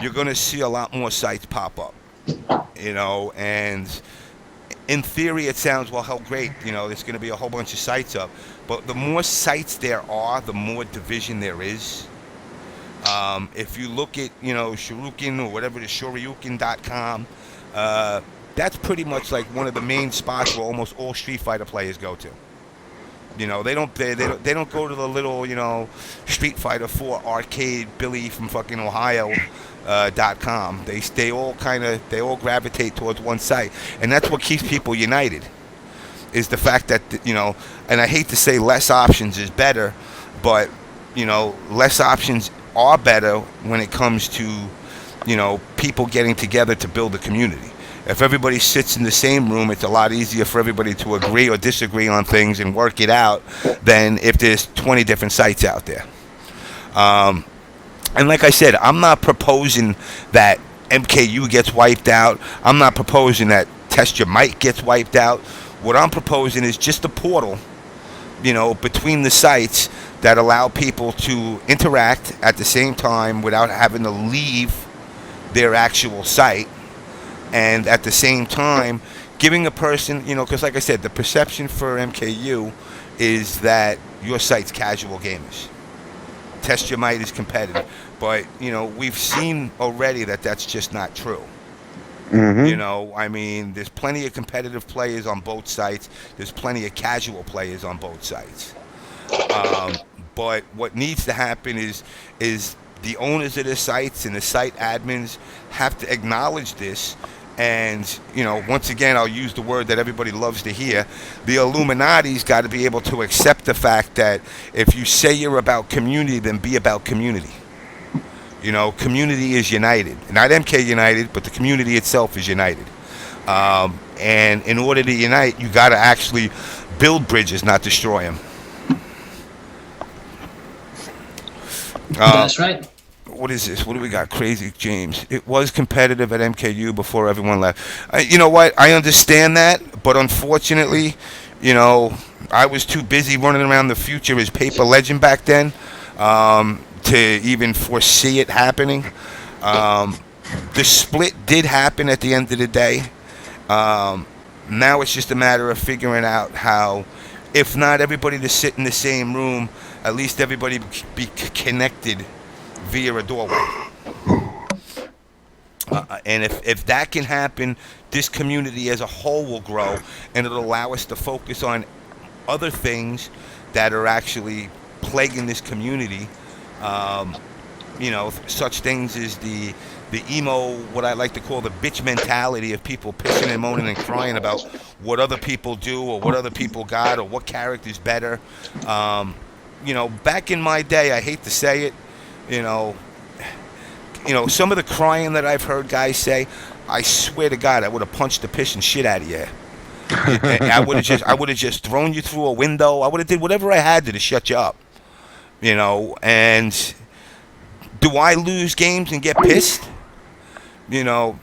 you're going to see a lot more sites pop up. And in theory, it sounds, well, how great, there's going to be a whole bunch of sites up. But the more sites there are, the more division there is. If you look at, Shoryuken or whatever it is, Shoryuken.com, that's pretty much like one of the main spots where almost all Street Fighter players go to. They don't go to the little, Street Fighter 4 arcade Billy from fucking Ohio. .com. They all gravitate towards one site, and that's what keeps people united. Is the fact that and I hate to say less options is better, but less options are better when it comes to people getting together to build a community. If everybody sits in the same room, it's a lot easier for everybody to agree or disagree on things and work it out than if there's 20 different sites out there. And like I said, I'm not proposing that MKU gets wiped out. I'm not proposing that Test Your Might gets wiped out. What I'm proposing is just a portal, between the sites that allow people to interact at the same time without having to leave their actual site. And at the same time, giving a person, because like I said, the perception for MKU is that your site's casual gamers. Test Your Might is competitive. But, we've seen already that that's just not true. There's plenty of competitive players on both sites. There's plenty of casual players on both sites. But what needs to happen is the owners of the sites and the site admins have to acknowledge this. And, once again, I'll use the word that everybody loves to hear. The Illuminati's got to be able to accept the fact that if you say you're about community, then be about community. Community is united. Not MK United, but the community itself is united. And in order to unite, you got to actually build bridges, not destroy them. That's right. What is this? What do we got? Crazy James. It was competitive at MKU before everyone left. You know what? I understand that, but unfortunately, I was too busy running around the future as Paper Legend back then to even foresee it happening. The split did happen at the end of the day. Now it's just a matter of figuring out how, if not everybody to sit in the same room, at least everybody be connected via a doorway. And if that can happen, this community as a whole will grow, and it'll allow us to focus on other things that are actually plaguing this community. Such things as the emo, what I like to call the bitch mentality of people pissing and moaning and crying about what other people do or what other people got or what character's better. Back in my day, I hate to say it, some of the crying that I've heard guys say, I swear to God, I would have punched the piss and shit out of you. I would have just thrown you through a window. I would have did whatever I had to shut you up. And do I lose games and get pissed? Do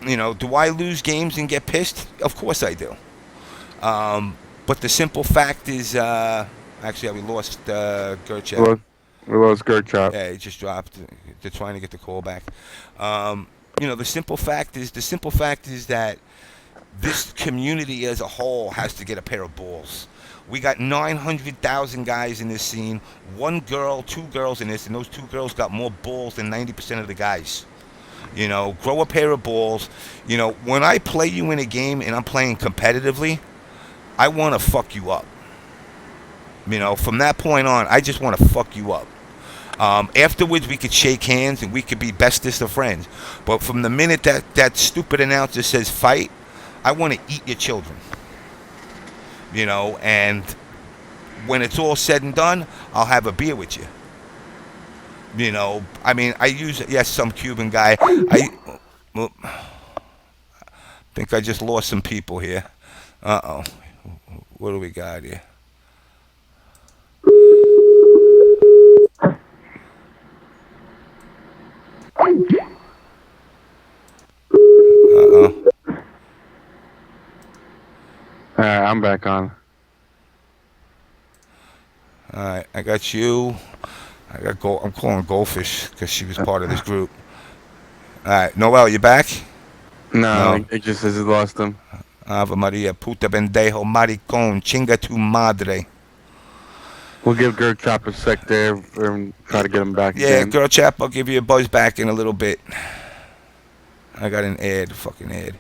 I lose games and get pissed? Of course I do. But the simple fact is, actually, we lost GerChap. We lost GerChap. Yeah, he just dropped. They're trying to get the call back. The simple fact is that this community as a whole has to get a pair of balls. We got 900,000 guys in this scene. One girl, two girls in this, and those two girls got more balls than 90% of the guys. Grow a pair of balls. When I play you in a game and I'm playing competitively, I want to fuck you up. From that point on, I just want to fuck you up. Afterwards, we could shake hands and we could be bestest of friends. But from the minute that stupid announcer says fight, I want to eat your children. And when it's all said and done, I'll have a beer with you. I use, yes, some Cuban guy. I think I just lost some people here. Uh-oh. What do we got here? Uh-oh. I'm back on. All right, I got you. I'm calling Goldfish because she was part of this group. All right, Noel, you back? No, No. it just says it lost him. Ave Maria, puta bendejo, maricón, chinga tu madre. We'll give GerChap a sec there and try to get him back Yeah, again. GerChap, I'll give you a buzz back in a little bit. I got an fucking ad.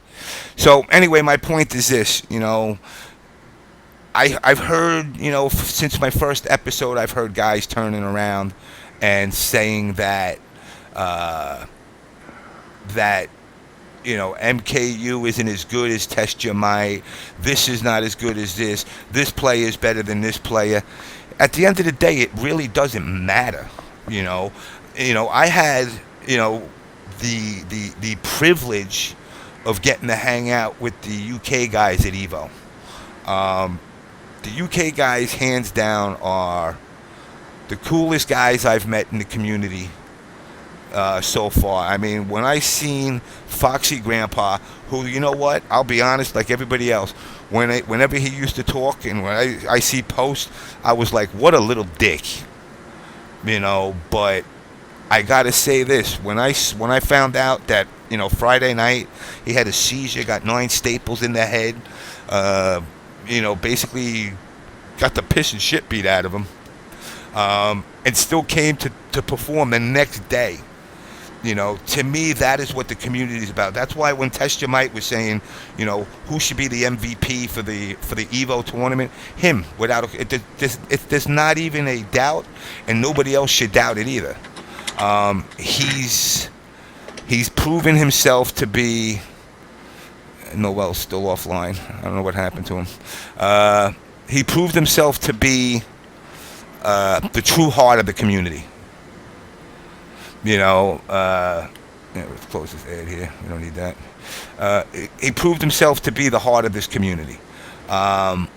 So anyway, my point is this, I've heard, since my first episode, I've heard guys turning around and saying that that MKU isn't as good as TestJr. This is not as good as this. This player is better than this player. At the end of the day, it really doesn't matter. I had the privilege of getting to hang out with the UK guys at Evo. The UK guys, hands down, are the coolest guys I've met in the community so far. I mean, when I seen Foxy Grandpa, who, you know what, I'll be honest, like everybody else, whenever he used to talk and when I see posts, I was like, what a little dick. But I gotta say this, when I found out that, Friday night, he had a seizure, got 9 staples in the head, basically got the piss and shit beat out of him, and still came to perform the next day. To me, that is what the community is about. That's why when TestJr was saying, who should be the MVP for the Evo tournament, him, there's not even a doubt, and nobody else should doubt it either. He's proven himself to be. Noel's still offline. I don't know what happened to him. He proved himself to be the true heart of the community. Let's close this ad here. We don't need that. He proved himself to be the heart of this community. No,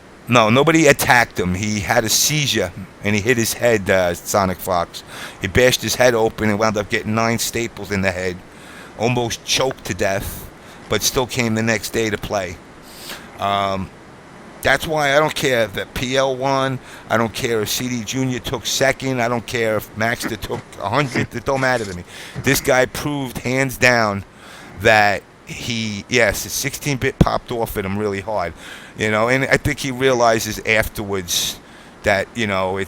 nobody attacked him. He had a seizure, and he hit his head, Sonic Fox. He bashed his head open and wound up getting 9 staples in the head. Almost choked to death, but still came the next day to play. That's why I don't care that PL won. I don't care if CdJr took second. I don't care if Maxter took 100th. It don't matter to me. This guy proved hands down that yes, the 16-bit popped off at him really hard. And I think he realizes afterwards that, to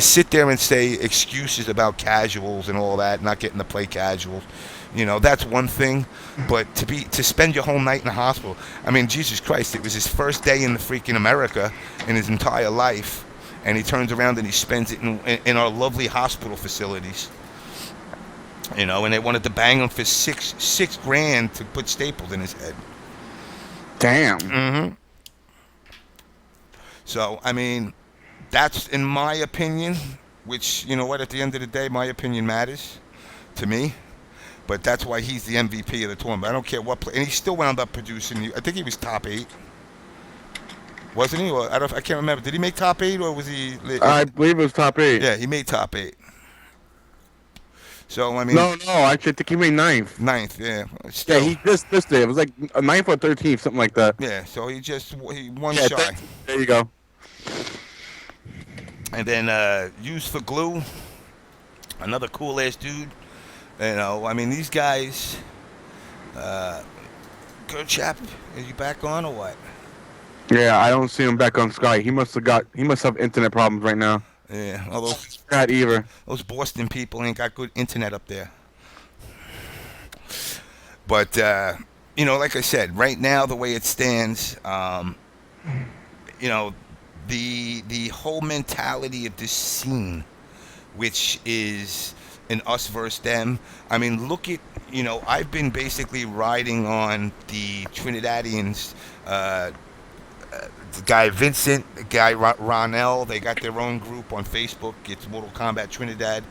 sit there and say excuses about casuals and all that, not getting to play casuals, that's one thing. But to spend your whole night in the hospital, I mean, Jesus Christ, it was his first day in the freaking America in his entire life, and he turns around and he spends it in our lovely hospital facilities. And they wanted to bang him for six grand to put staples in his head. Damn. Mm-hmm. So, I mean, that's in my opinion, which, at the end of the day, my opinion matters to me. But that's why he's the MVP of the tournament. I don't care what play. And he still wound up producing. I think he was top 8. Wasn't he? Or I can't remember. Did he make top 8 or was he? I believe it was top 8. Yeah, he made top 8. So, I mean. No, actually, I think he made 9th. 9th, yeah. Still. Yeah, he just missed it. It was like a 9th or 13th, something like that. Yeah, so he won shy. There you go. And then Used for Glue, another cool ass dude. I mean, these guys. GerChap, is you back on or what? Yeah, I don't see him back on Sky. He must have internet problems right now. Yeah, all those. Not either. Those Boston people ain't got good internet up there. But like I said, right now the way it stands, the whole mentality of this scene, which is an us versus them. I mean, look at, I've been basically riding on the Trinidadians, the guy Vincent, the guy Ronell. They got their own group on Facebook. It's Mortal Kombat Trinidad.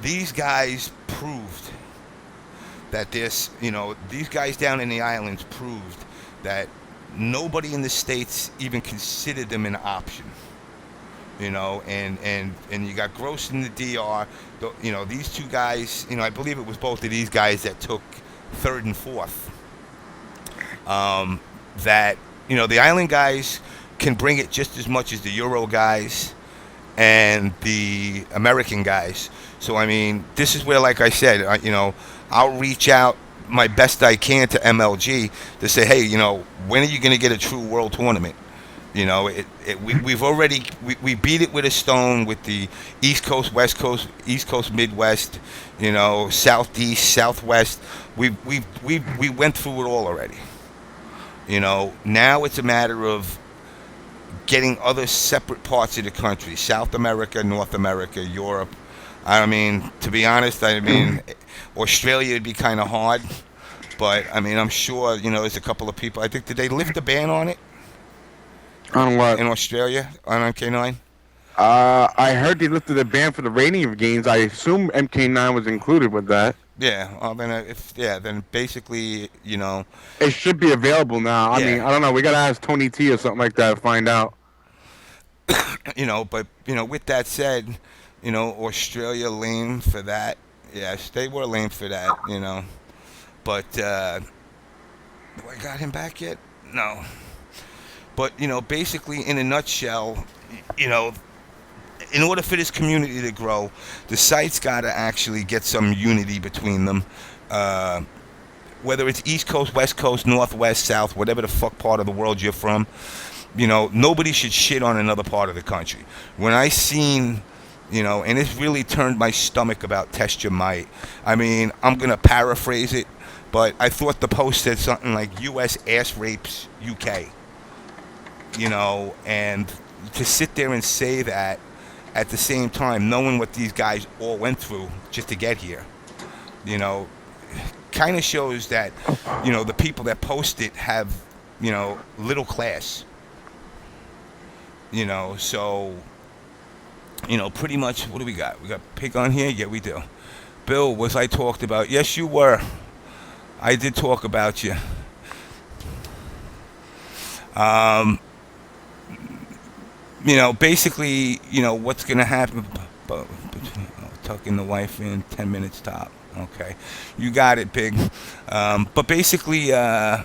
These guys proved that these guys down in the islands proved that nobody in the States even considered them an option. And you got Gross in the DR. These two guys, I believe it was both of these guys that took 3rd and 4th. The island guys can bring it just as much as the Euro guys. and the American guys. So I mean, this is where, like I said, I'll reach out my best I can to MLG to say, hey, when are you going to get a true world tournament? We've already we beat it with a stone with the East Coast, West Coast, East Coast, Midwest, Southeast, Southwest. We went through it all already. Now it's a matter of getting other separate parts of the country: South America, North America, Europe. I mean, to be honest, Australia would be kind of hard, but I mean, I'm sure there's a couple of people. I think, did they lift the ban on it On what? in Australia on MK9? I heard they lifted the ban for the rating of games. I assume MK9 was included with that. Yeah. Then then basically, It should be available now. I mean, yeah, I don't know. We gotta ask Tony T or something like that to find out. But with that said, Australia lame for that. Yes, they were lame for that. But do I got him back yet? No. But basically, in a nutshell, you know, in order for this community to grow, the site's got to actually get some unity between them. Uh, whether it's East Coast, West Coast, Northwest, South, whatever the fuck part of the world you're from, nobody should shit on another part of the country. When I seen, and it really turned my stomach about Test Your Might. I mean, I'm gonna paraphrase it, but I thought the post said something like "U.S. ass rapes UK," and to sit there and say that at the same time, knowing what these guys all went through just to get here, you know, kind of shows that, the people that post it have, little class. So, pretty much, what do we got? We got Pig on here? Yeah, we do. Bill, was I talked about? Yes, you were. I did talk about you. Um, basically, what's going to happen, tucking the wife in 10 minutes top. Okay. You got it, Pig. But basically, all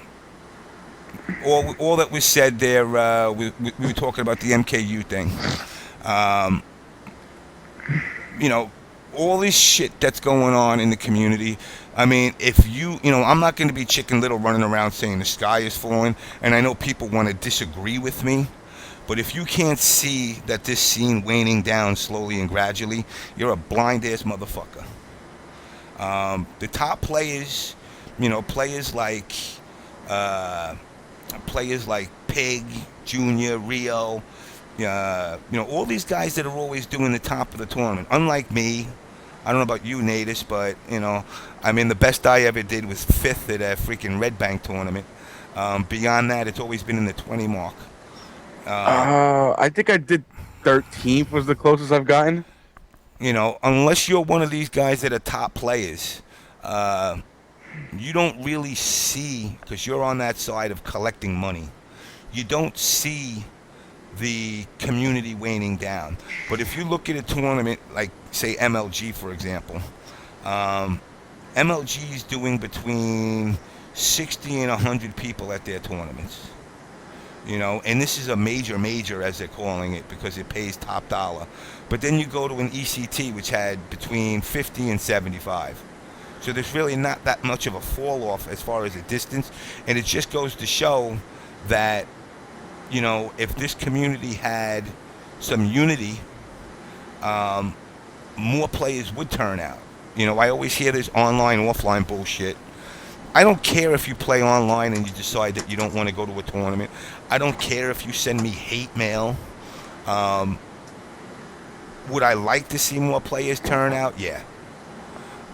that was said there, we were talking about the MKU thing. Um, all this shit that's going on in the community. I mean, if I'm not going to be Chicken Little running around saying the sky is falling, and I know people want to disagree with me, but if you can't see that this scene waning down slowly and gradually, you're a blind ass motherfucker. The top players, uh, players like Pig, Junior, Rio, all these guys that are always doing the top of the tournament. Unlike me, I don't know about you, Natus, but I mean, the best I ever did was fifth at a freaking Red Bank tournament. Beyond that, it's always been in the 20 mark. I think I did 13th was the closest I've gotten. Unless you're one of these guys that are top players, you don't really see, because you're on that side of collecting money, you don't see the community waning down. But if you look at a tournament like, say, MLG, for example, MLG is doing between 60 and 100 people at their tournaments. And this is a major, as they're calling it, because it pays top dollar. But then you go to an ECT, which had between 50 and 75. So there's really not that much of a fall off as far as the distance. And it just goes to show that, if this community had some unity, more players would turn out. I always hear this online, offline bullshit. I don't care if you play online and you decide that you don't want to go to a tournament. I don't care if you send me hate mail. Would I like to see more players turn out? Yeah.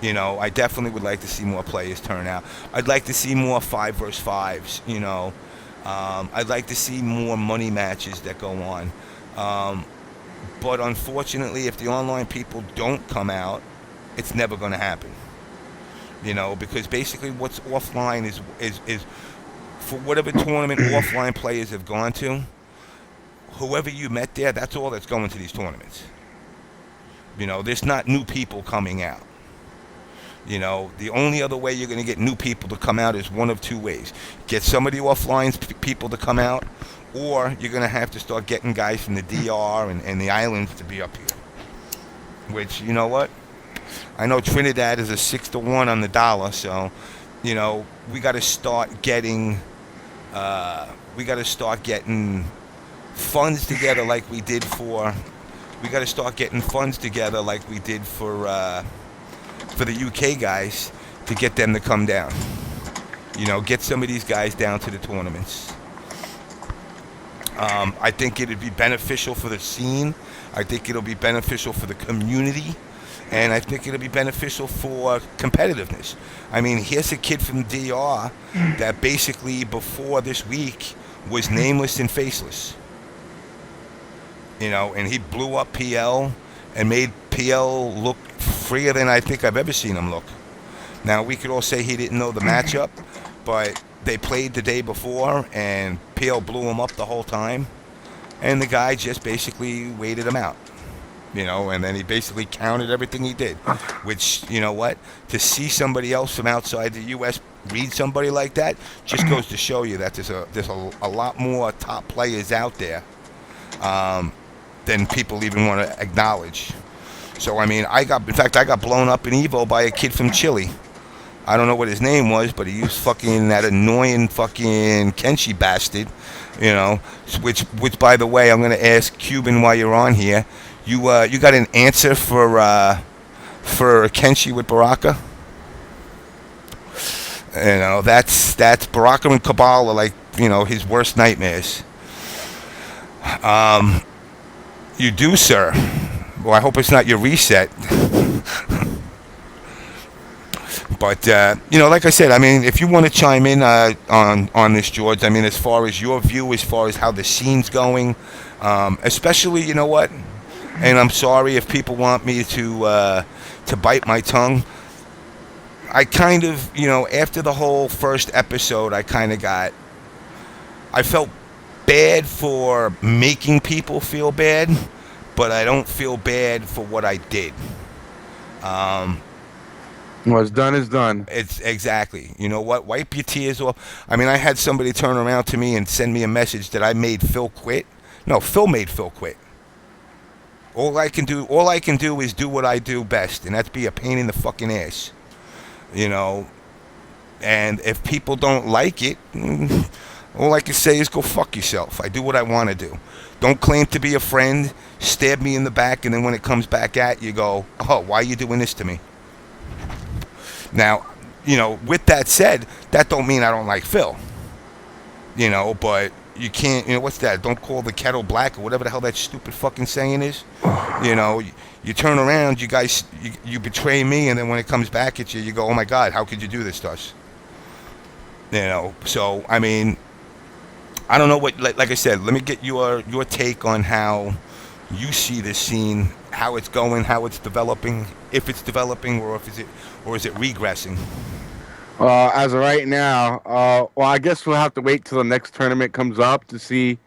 I definitely would like to see more players turn out. I'd like to see more 5 versus 5s, I'd like to see more money matches that go on. But unfortunately, if the online people don't come out, it's never going to happen. Because basically what's offline is for whatever tournament offline players have gone to, whoever you met there, that's all that's going to these tournaments. There's not new people coming out. The only other way you're going to get new people to come out is one of two ways. Get some of the offline people to come out, or you're going to have to start getting guys from the DR and the islands to be up here. Which, you know what? I know Trinidad is a 6-1 on the dollar, so, you know, we got to start getting funds together like we did for. We got to start getting funds together like we did for the UK guys to get them to come down. You know, get some of these guys down to the tournaments. I think it'd be beneficial for the scene. I think it'll be beneficial for the community. And I think it'll be beneficial for competitiveness. I mean, here's a kid from DR that basically before this week was nameless and faceless. You know, and he blew up PL and made PL look freer than I think I've ever seen him look. Now, we could all say he didn't know the matchup, but they played the day before, and PL blew him up the whole time. And the guy just basically waited him out. You know, and then he basically counted everything he did. Which, you know what? To see somebody else from outside the U.S. read somebody like that just goes to show you that there's a lot more top players out there than people even want to acknowledge. So, I mean, I got blown up in Evo by a kid from Chile. I don't know what his name was, but he used fucking that annoying fucking Kenshi bastard, you know, which by the way, I'm going to ask Cuban while you're on here. You got an answer for Kenshi with Baraka? You know, that's Baraka and Cabal are like, you know, his worst nightmares. You do, sir. Well, I hope it's not your reset. But, you know, like I said, I mean, if you want to chime in on this, George, I mean, as far as your view, as far as how the scene's going, especially, you know what, and I'm sorry if people want me to bite my tongue. I kind of, you know, after the whole first episode, I felt bad for making people feel bad, but I don't feel bad for what I did. What's done is done. It's exactly. You know what? Wipe your tears off. I mean, I had somebody turn around to me and send me a message that I made Phil quit. No, Phil made Phil quit. All I can do is do what I do best, and that's be a pain in the fucking ass. You know, and if people don't like it, all I can say is go fuck yourself. I do what I want to do. Don't claim to be a friend, stab me in the back, and then when it comes back at you, go, oh, why are you doing this to me? Now, you know, with that said, that don't mean I don't like Phil. You know, but you can't, you know, what's that? Don't call the kettle black or whatever the hell that stupid fucking saying is. You know, you turn around, you guys, you betray me, and then when it comes back at you, you go, oh my God, how could you do this to us? You know, so, I mean, I don't know what, like I said, let me get your take on how you see this scene, how it's going, how it's developing, if it's developing, or is it regressing? As of right now, well, I guess we'll have to wait till the next tournament comes up to see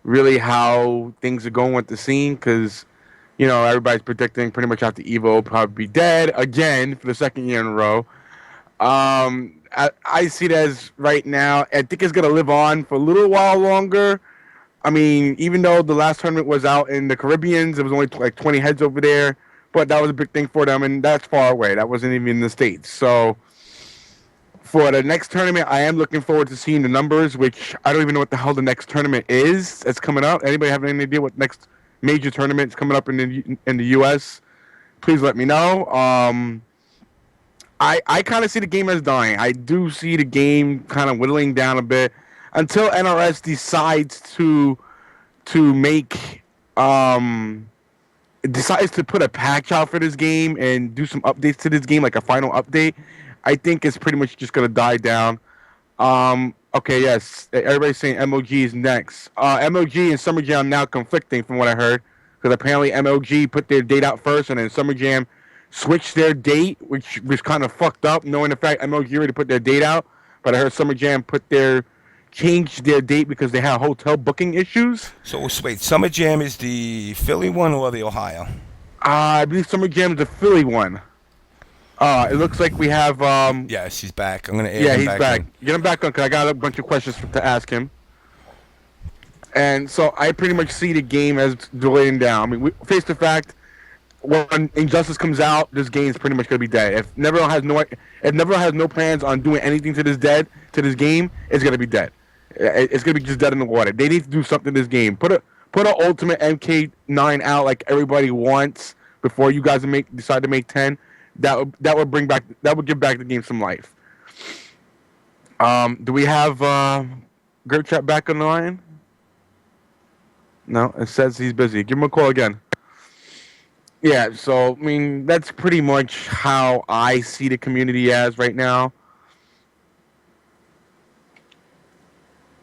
really how things are going with the scene, because, you know, everybody's predicting pretty much after Evo will probably be dead again for the second year in a row. I see it as right now, I think it's going to live on for a little while longer. I mean, even though the last tournament was out in the Caribbeans, it was only like 20 heads over there, but that was a big thing for them, and that's far away. That wasn't even in the States. So for the next tournament, I am looking forward to seeing the numbers, which I don't even know what the hell the next tournament is that's coming up. Anybody have any idea what next major tournament is coming up in the U.S.? Please let me know. I kind of see the game as dying. I do see the game kind of whittling down a bit until NRS decides to make decides to put a patch out for this game and do some updates to this game, like a final update. I think it's pretty much just gonna die down. Okay, yes, everybody's saying MOG is next. MOG and Summer Jam now conflicting from what I heard, because apparently MOG put their date out first, and then Summer Jam switched their date, which was kind of fucked up, knowing the fact MOG already put their date out. But I heard Summer Jam changed their date because they had hotel booking issues. So wait, Summer Jam is the Philly one or the Ohio? I believe Summer Jam is the Philly one. It looks like we have. Yes, he's back. I'm gonna add yeah, him he's back. in. Get him back on, because I got a bunch of questions to ask him. And so I pretty much see the game as delaying down. I mean, face the fact, when Injustice comes out, this game is pretty much gonna be dead. If Never has no plans on doing anything to this game, it's gonna be dead. It's gonna be just dead in the water. They need to do something to this game. Put an Ultimate MK9 out like everybody wants before you guys decide to make 10. That would give back the game some life. Do we have GerChap back on the line? No, it says he's busy. Give him a call again. Yeah, so I mean that's pretty much how I see the community as right now.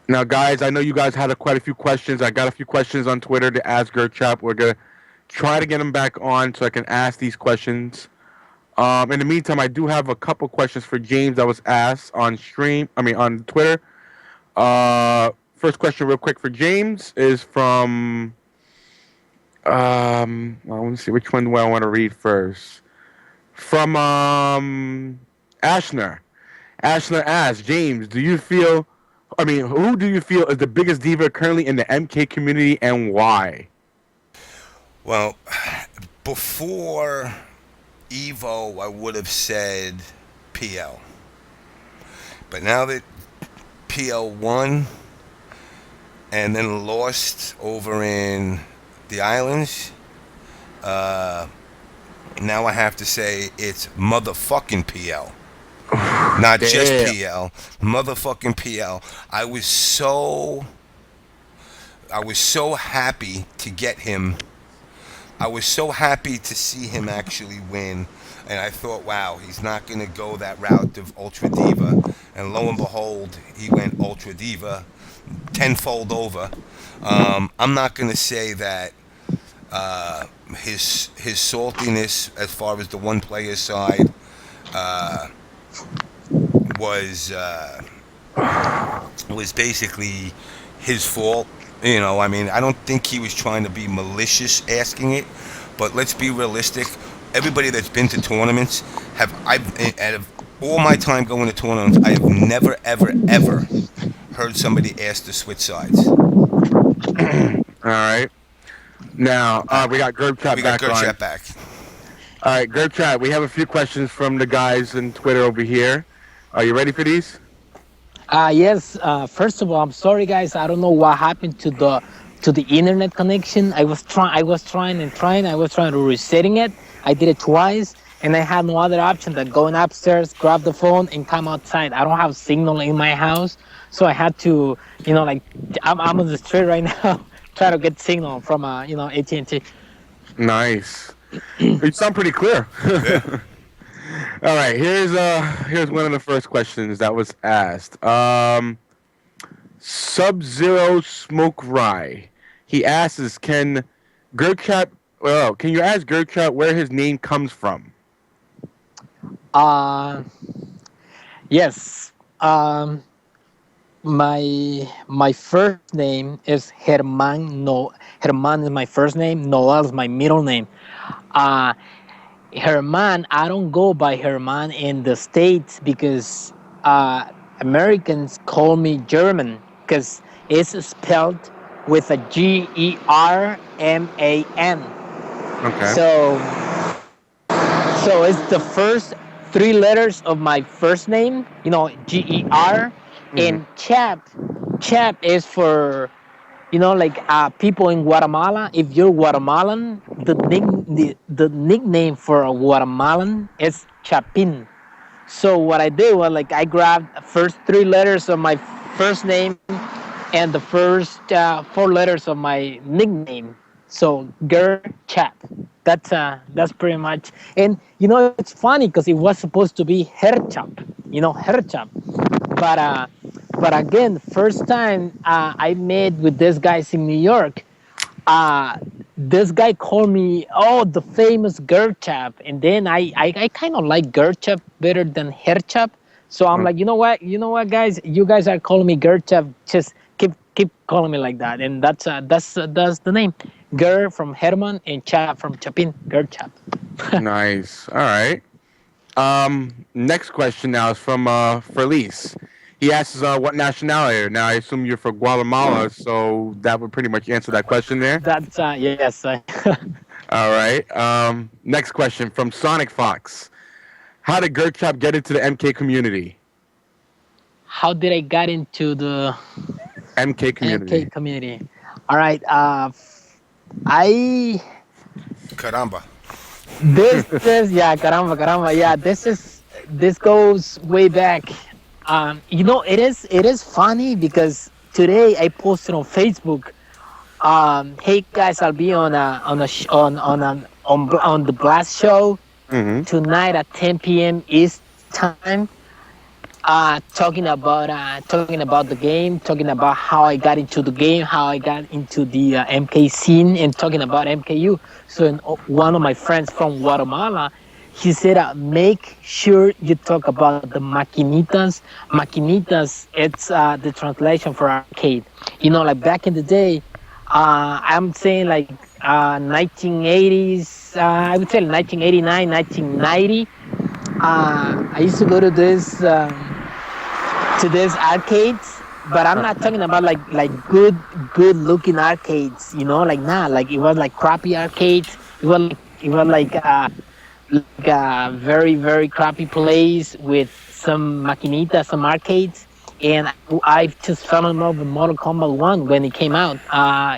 Now, guys, I know you guys had quite a few questions. I got a few questions on Twitter to ask GerChap. We're gonna try to get him back on so I can ask these questions. In the meantime, I do have a couple questions for James that was asked on stream. I mean, on Twitter. First question, real quick, for James is from. Well, let me see, which one do I want to read first? From Ashner. Ashner asks, James, who do you feel is the biggest diva currently in the MK community and why? Well, before Evo, I would have said PL. But now that PL won and then lost over in the islands, now I have to say it's motherfucking PL. Not just Damn. PL, motherfucking PL. I was so happy to get him. I was so happy to see him actually win. And I thought, wow, he's not going to go that route of Ultra Diva. And lo and behold, he went Ultra Diva tenfold over. I'm not going to say that his saltiness as far as the one player side was was basically his fault. You know, I mean, I don't think he was trying to be malicious asking it, but let's be realistic. Everybody that's been to tournaments out of all my time going to tournaments, I have never, ever, ever heard somebody ask to switch sides. All right. Now, we got GerChap We got back on. GerChap back. All right, GerChap, we have a few questions from the guys in Twitter over here. Are you ready for these? Yes. First of all, I'm sorry, guys. I don't know what happened to the internet connection. I was trying and trying. I was trying to resetting it. I did it twice, and I had no other option than going upstairs, grab the phone, and come outside. I don't have signal in my house, so I had to, like I'm on the street right now, try to get signal from AT&T. Nice. You sound pretty clear. Yeah. All right, here's one of the first questions that was asked. Sub-Zero Smoke Rye. He asks, GerChap can you ask GerChap where his name comes from? Uh, yes. My first name is Herman. No, Herman is my first name. Noel is my middle name. Uh, Herman, I don't go by Herman in the States because Americans call me German because it's spelled with a GerMan. Okay. So, so it's the first three letters of my first name, GER, Mhm. and Chap is for like people in Guatemala. If you're Guatemalan, the nickname for a Guatemalan is Chapin. So what I did was like I grabbed the first three letters of my first name and the first four letters of my nickname. So GerChap. That's pretty much. And it's funny because it was supposed to be Herchap. Herchap. But again, first time I met with these guys in New York, uh, this guy called me, oh, the famous GerChap, and then I kind of like GerChap better than Herchap. So I'm like, you know what, guys, you guys are calling me GerChap, just keep calling me like that, and that's the name, Ger from Herman and Chap from Chapin, GerChap. Nice. All right. Next question now is from Felice. He asks, "What nationality?" Now, I assume you're from Guatemala, so that would pretty much answer that question there. That's yes. All right. Next question from Sonic Fox: How did GerChap get into the MK community? How did I get into the MK MK community. community? All right. I Caramba. this yeah, caramba, caramba. Yeah, this goes way back. It is funny because today I posted on Facebook. Hey guys, I'll be on a sh- on the Blast show Mm-hmm. tonight at 10 p.m. East time. Talking about the game, talking about how I got into the game, how I got into the MK scene, and talking about MKU. So one of my friends from Guatemala, he said, make sure you talk about the maquinitas. Maquinitas, it's the translation for arcade. Like back in the day, I'm saying like 1980s, I would say 1989, 1990. I used to go to these arcades, but I'm not talking about like good looking arcades. Like nah, like it was like crappy arcades. It was like a very very crappy place with some maquinitas, some arcades, and I just fell in love with Mortal Kombat One when it came out.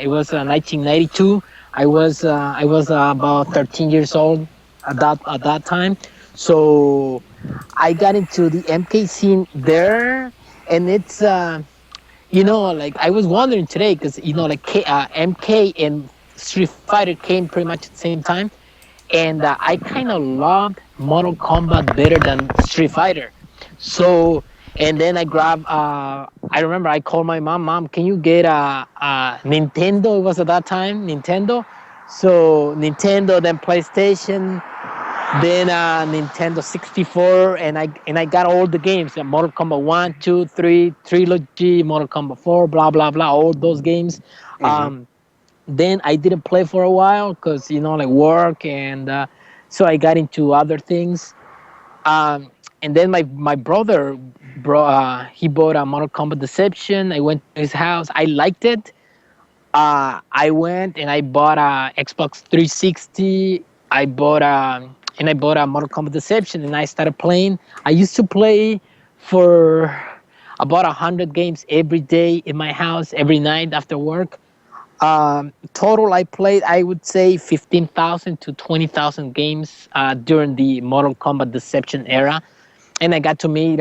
It was 1992. I was about 13 years old at that time, so I got into the MK scene there, and it's like I was wondering today because like MK and Street Fighter came pretty much at the same time, and I kind of loved Mortal Kombat better than Street Fighter. So, and then I grabbed. I remember I called my mom. Mom, can you get a Nintendo? It was at that time Nintendo. So Nintendo, then PlayStation, then Nintendo 64, and I got all the games: Mortal Kombat 1, 2, 3, Trilogy, Mortal Kombat 4, blah blah blah, all those games. Mm-hmm. Then I didn't play for a while because like work, and so I got into other things. And then my brother, he bought a Mortal Kombat Deception. I went to his house. I liked it. I went and I bought a Xbox 360. I bought a Mortal Kombat Deception, and I started playing. I used to play for about 100 games every day in my house, every night after work. Total, I played, I would say, 15,000 to 20,000 games during the Mortal Kombat Deception era, and I got to meet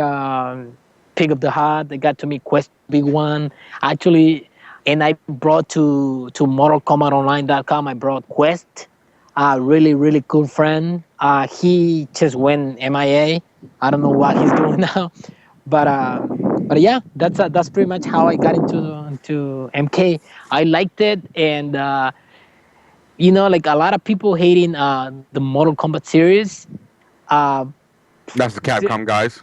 Pig of the Hut. I got to meet Quest Big One, actually, and I brought to MortalKombatOnline.com. I brought Quest, a really really cool friend. He just went MIA. I don't know what he's doing now, but yeah, that's pretty much how I got into MK. I liked it, and like a lot of people hating the Mortal Kombat series. Uh, That's the Capcom guys.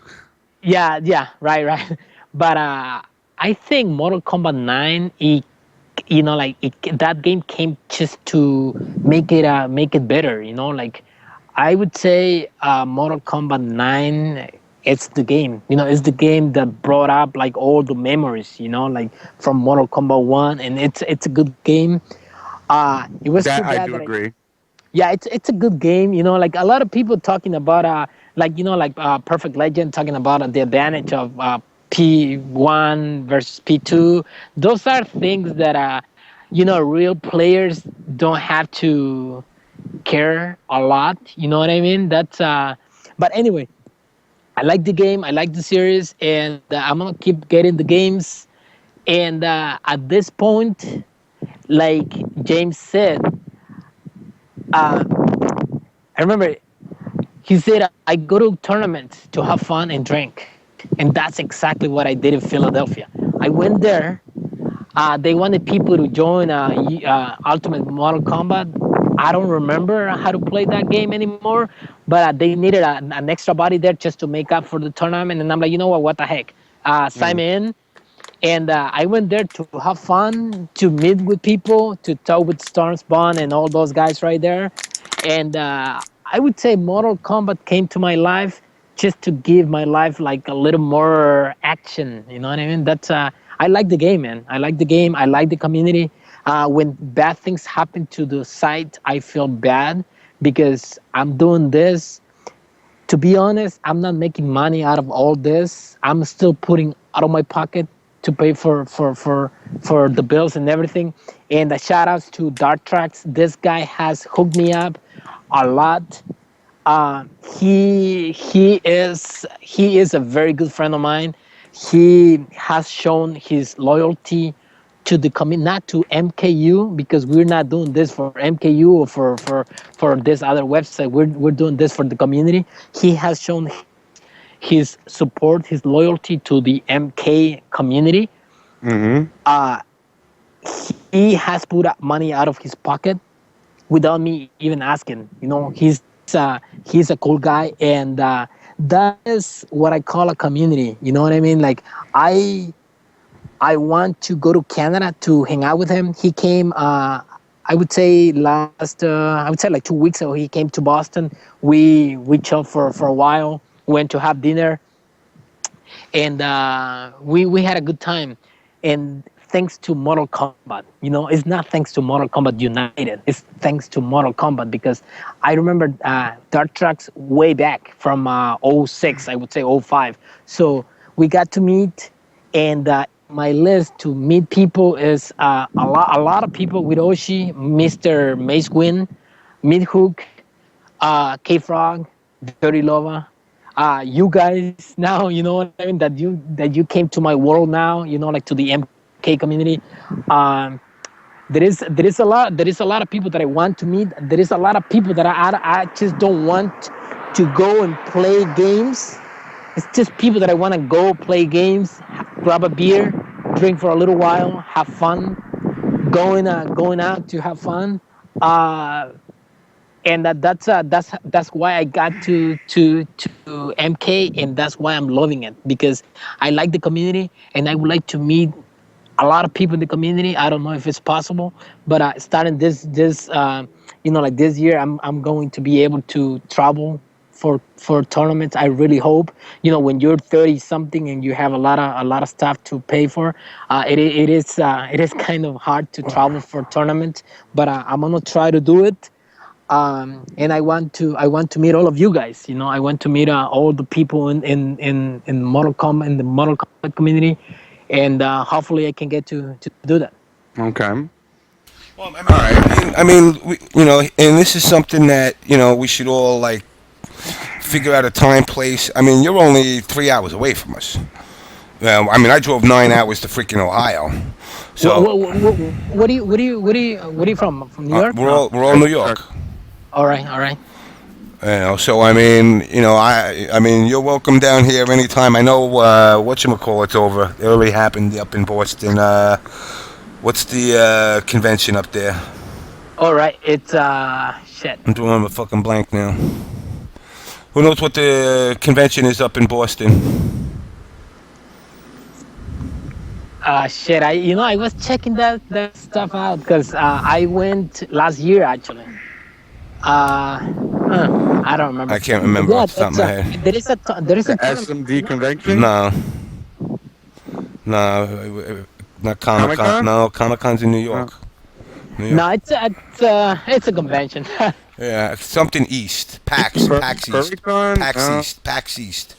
yeah, yeah, right, right. But I think Mortal Kombat 9, that game came just to make it better. Like I would say Mortal Kombat 9. It's the game. It's the game that brought up like all the memories. Like from Mortal Kombat 1, and it's a good game. It was too That I bad do that I agree. yeah, it's a good game. Like a lot of people talking about Perfect Legend, talking about the advantage of P1 versus P2. Those are things that real players don't have to care a lot. You know what I mean? That's but anyway, I like the game, I like the series, and I'm gonna keep getting the games. And at this point, like James said, uh, I remember he said, I go to tournaments to have fun and drink. And that's exactly what I did in Philadelphia. I went there. They wanted people to join Ultimate Mortal Kombat. I don't remember how to play that game anymore, but they needed an extra body there just to make up for the tournament. And I'm like, you know what the heck? Sign Mm. me in. And I went there to have fun, to meet with people, to talk with Storm Spawn and all those guys right there. And I would say Mortal Kombat came to my life just to give my life like a little more action. You know what I mean? That's I like the game, man. I like the game. I like the community. When bad things happen to the site, I feel bad because I'm doing this. To be honest, I'm not making money out of all this. I'm still putting out of my pocket to pay for the bills and everything. And the shout outs to DarKNaTaS. This guy has hooked me up a lot. He is a very good friend of mine. He has shown his loyalty to the community, not to MKU, because we're not doing this for MKU or for this other website. We're doing this for the community. He has shown his support, his loyalty to the MK community. Mm-hmm. Uh, he has put money out of his pocket without me even asking. He's a cool guy, and that is what I call a community. You know what I mean? Like I I want to go to Canada to hang out with him. He came. I would say I would say like 2 weeks ago. He came to Boston. We chilled for a while. Went to have dinner, and we had a good time. And thanks to Mortal Kombat, it's not thanks to Mortal Kombat United. It's thanks to Mortal Kombat because I remember Dark Tracks way back from '06, I would say '05. So we got to meet, and my list to meet people is a lot of people with Oshi, Mr. Mace Gwyn, Meat Hook, K Frog, Dirty Lova, you guys now, you know what I mean, that you came to my world now, like to the MK community. Um, there is a lot of people that I want to meet. There is a lot of people that I just don't want to go and play games. It's just people that I want to go play games, grab a beer, drink for a little while, have fun, going out to have fun. Uh, and that's why I got to MK, and that's why I'm loving it because I like the community, and I would like to meet a lot of people in the community. I don't know if it's possible, but starting like this year, I'm going to be able to travel for tournaments. I really hope. When you're 30 something and you have a lot of stuff to pay for, it is kind of hard to travel for tournaments. But I'm gonna try to do it. And I want to meet all of you guys. I want to meet all the people in Mortal Kombat, in the Mortal Kombat community, and hopefully I can get to do that. Okay. Well, I mean, All right. and this is something that we should all like figure out a time, place. I mean, you're only 3 hours away from us. I mean, I drove 9 hours to freaking Ohio, so What are you from? From New York? No. we're all New York. All right, all right. So I mean, I mean, you're welcome down here anytime. I know whatchamacallit's over. It already happened up in Boston. What's the convention up there? All right. It's shit. I'm drawing a fucking blank now. Who knows what the convention is up in Boston? Shit. I was checking that stuff out because I went last year actually. I don't remember. I can't But remember yeah, off the top of my head. there is a The tournament. SMD convention. No, no, not Comic Comic Con. Con. No, Comic Con's in New York. New York. No, it's a convention. Yeah, something East. PAX East. Furrycon. PAX East.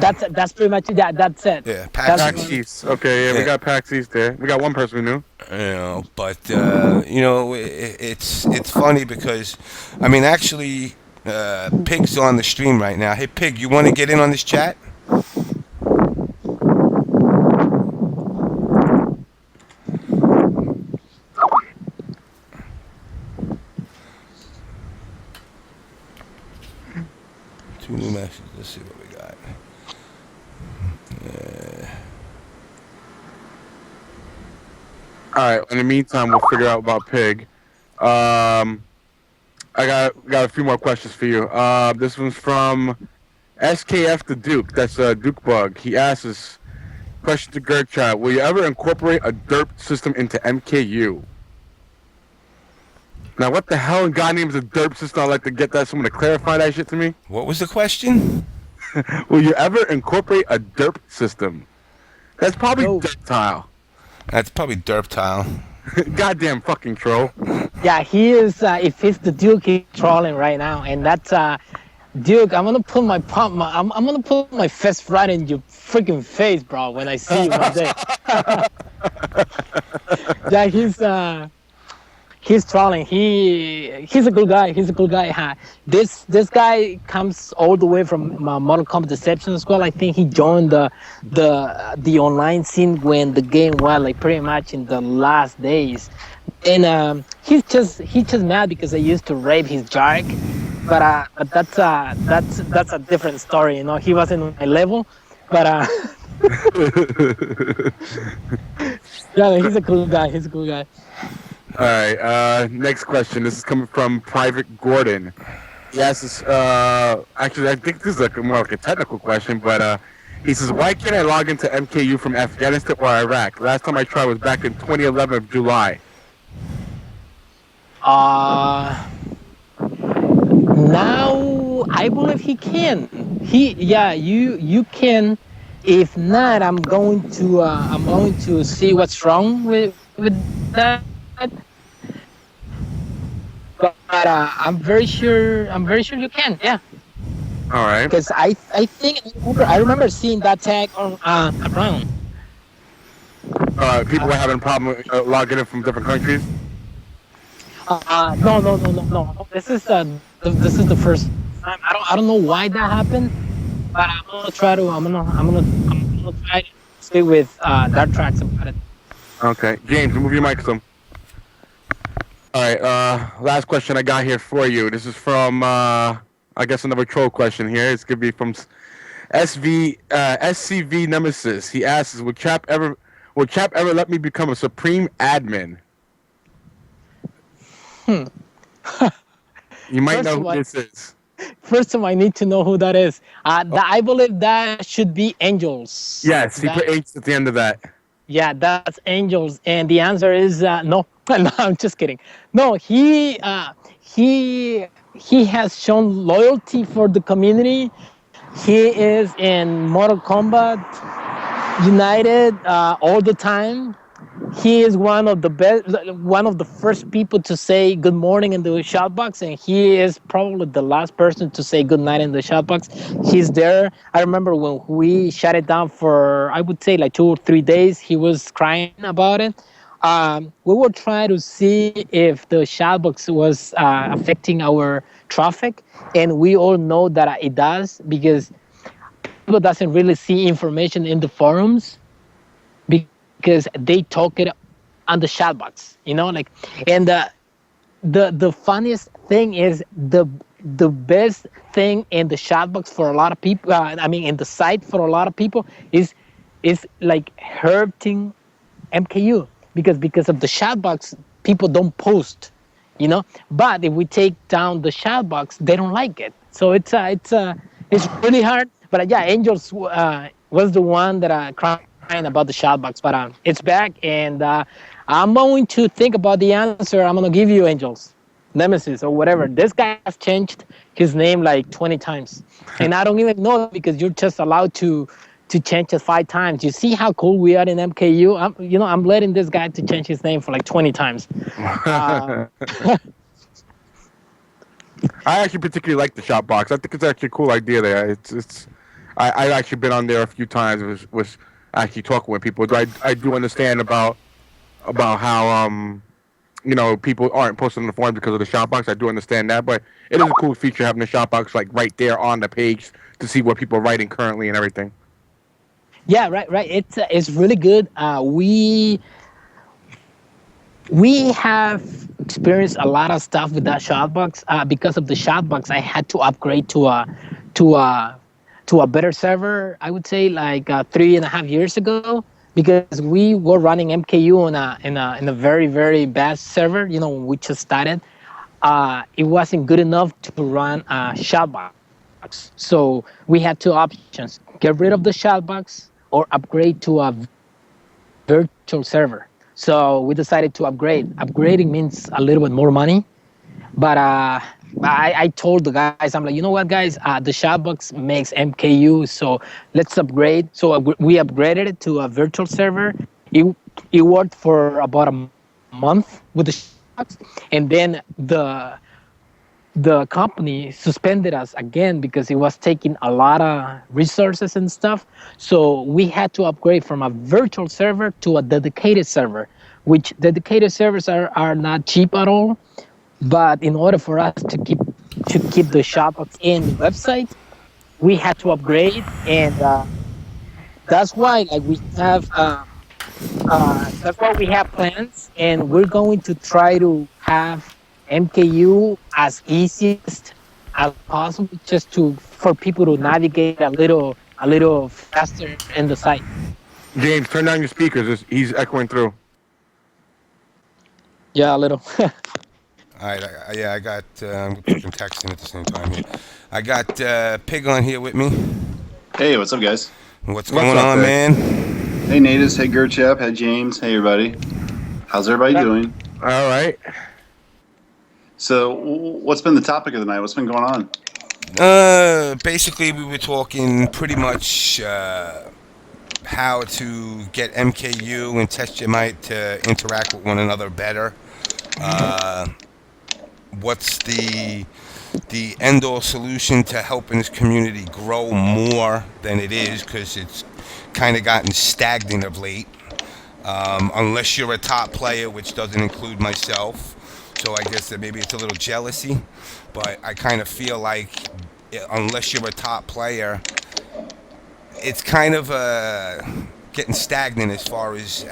That's pretty much it. That's it. Yeah, That's PAX PAX East. East. Okay, yeah, we Yeah. got PAX East there. We got one person we knew. But it's funny because, I mean, actually, Pig's on the stream right now. Hey, Pig, you want to get in on this chat? Two new messages. Let's see what we got. All right. In the meantime, we'll figure out about Pig. I got a few more questions for you. This one's from SKF the Duke. That's Duke Bug. He asks us, question to GerChap: will you ever incorporate a derp system into MKU? Now, what the hell in God name is a derp system? I'd like to get that someone to clarify that shit to me. What was the question? Will you ever incorporate a derp system? That's probably No. derp tile. That's probably derp tile. Goddamn fucking troll. Yeah, he is. If he's the Duke, he's trolling right now, and that's Duke. I'm gonna put my palm. I'm gonna put my fist right in your freaking face, bro. When I see you one day. Yeah, he's trolling. He's a good guy. He's a good guy. This guy comes all the way from Mortal Kombat Deception School. I think he joined the online scene when the game was like pretty much in the last days. And he's just mad because I used to rape his Jark. But that's a different story. You know, he wasn't on my level. But yeah, he's a cool guy. He's a cool guy. All right. Next question. This is coming from Private Gordon. He asks us, actually, I think this is like more like a technical question, but he says, why can't I log into MKU from Afghanistan or Iraq? Last time I tried was back in 2011 July. Now I believe he can. You can. If not, I'm going to see what's wrong with that. But I'm very sure. I'm very sure you can. Yeah. All right. Because I think I remember seeing that tag on around. People are having a problem logging in from different countries. No. This is the first time. I don't know why that happened, but I'm gonna try to. I'm gonna try to stay with DarKNaTaS about it. Okay, James, move your mic some. All right. Last question I got here for you. This is from I guess another troll question here. It's gonna be from SCV Nemesis. He asks, Will Chap ever let me become a supreme admin? You might know who this is. First of all, I need to know who that is. I believe that should be Angels. Yes, he put H at the end of that. Yeah, that's Angels, and the answer is no. No, I'm just kidding. No, he has shown loyalty for the community. He is in Mortal Kombat United all the time. He is one of the first people to say good morning in the shoutbox, and he is probably the last person to say good night in the shoutbox. He's there. I remember when we shut it down for, I would say, like 2 or 3 days. He was crying about it. We were trying to see if the shoutbox was affecting our traffic, and we all know that it does because people doesn't really see information in the forums because they talk it on the chat box, like, and the funniest thing is the best thing in the chat box for a lot of people. In the site for a lot of people is like hurting MKU because of the chat box. People don't post, But if we take down the chat box, they don't like it. So it's really hard. But yeah, Angels was the one that cried about the shoutbox, but it's back, and I'm going to think about the answer. I'm going to give you Angels, Nemesis, or whatever. This guy has changed his name like 20 times, and I don't even know because you're just allowed to change it 5 times. You see how cool we are in MKU? I'm letting this guy to change his name for like 20 times. I actually particularly like the shop box. I think it's actually a cool idea there. I've actually been on there a few times. Was actually talking with people. I do understand about how people aren't posting on the forums because of the shop box. I do understand that, but it is a cool feature having the shop box like right there on the page to see what people are writing currently and everything. Yeah, right. It's really good. We have experienced a lot of stuff with that shoutbox. Because of the shoutbox, I had to upgrade to a better server. I would say like 3.5 years ago, because we were running MKU in a very, very bad server. When we just started, it wasn't good enough to run a shoutbox. So we had 2 options: get rid of the shoutbox or upgrade to a virtual server. So we decided to upgrade. Upgrading means a little bit more money, But I told the guys, I'm like, you know what, guys, the Shopbox makes MKU, so let's upgrade. So we upgraded it to a virtual server. It worked for about a month with the Shopbox, and then the company suspended us again because it was taking a lot of resources and stuff. So we had to upgrade from a virtual server to a dedicated server, which dedicated servers are not cheap at all. But in order for us to keep the Shopbox in the website, we had to upgrade, and that's why like that's why we have plans, and we're going to try to have MKU as easiest as possible, just to for people to navigate a little faster in the site. James, turn down your speakers. He's echoing through. Yeah, a little. All right, yeah, I got. I'm fucking texting at the same time here. I got Pig on here with me. Hey, what's up, guys? What's What's going up, on, Pig? man? Hey, Natus. Hey, GerChap. Hey, James. Hey, everybody. How's everybody doing? All right. So, what's been the topic of the night? What's been going on? Basically, we were talking pretty much how to get MKU and TestJamite to interact with one another better. What's the end-all solution to helping this community grow more than it is, because it's kind of gotten stagnant of late. Unless you're a top player, which doesn't include myself. So I guess that maybe it's a little jealousy, but I kind of feel like unless you're a top player, it's kind of getting stagnant as far as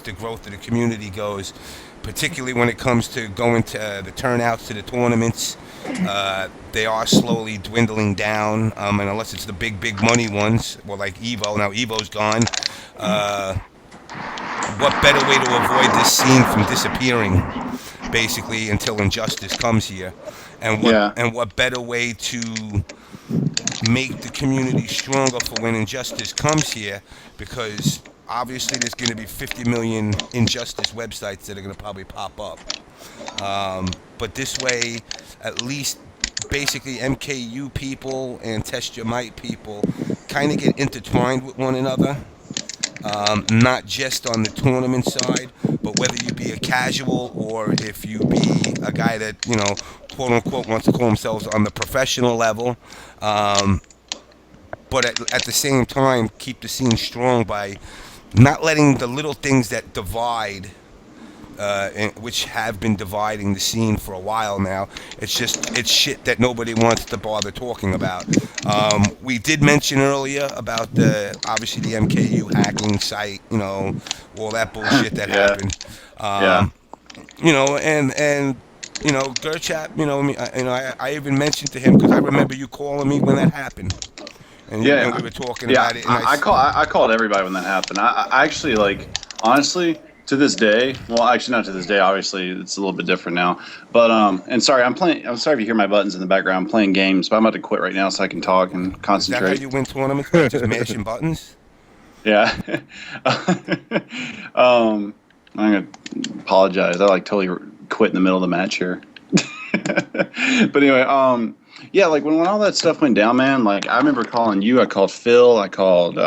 the growth of the community goes, particularly when it comes to going to the turnouts to the tournaments. They are slowly dwindling down, and unless it's the big money ones, well, like Evo. Now Evo's gone. What better way to avoid this scene from disappearing, basically, until Injustice comes here? And what better way to make the community stronger for when Injustice comes here? Because obviously there's going to be 50 million Injustice websites that are going to probably pop up. But this way, at least basically MKU people and TestJamite people kind of get intertwined with one another. Not just on the tournament side, but whether you be a casual or if you be a guy that, quote unquote, wants to call themselves on the professional level. But at the same time, keep the scene strong by not letting the little things that divide, which have been dividing the scene for a while now. It's shit that nobody wants to bother talking about. We did mention earlier about obviously the MKU hacking site, all that bullshit that happened. GerChap, I even mentioned to him, because I remember you calling me when that happened. And we were talking about it. And I called everybody when that happened. I actually, honestly, to this day, well, actually not to this day, obviously it's a little bit different now, but and sorry, I'm sorry if you hear my buttons in the background. I'm playing games, but I'm about to quit right now so I can talk and concentrate. Is that how you win tournaments, by just mashing buttons? Yeah. I'm gonna apologize. I totally quit in the middle of the match here. But anyway, yeah, when all that stuff went down, man, I remember calling you, I called Phil, I called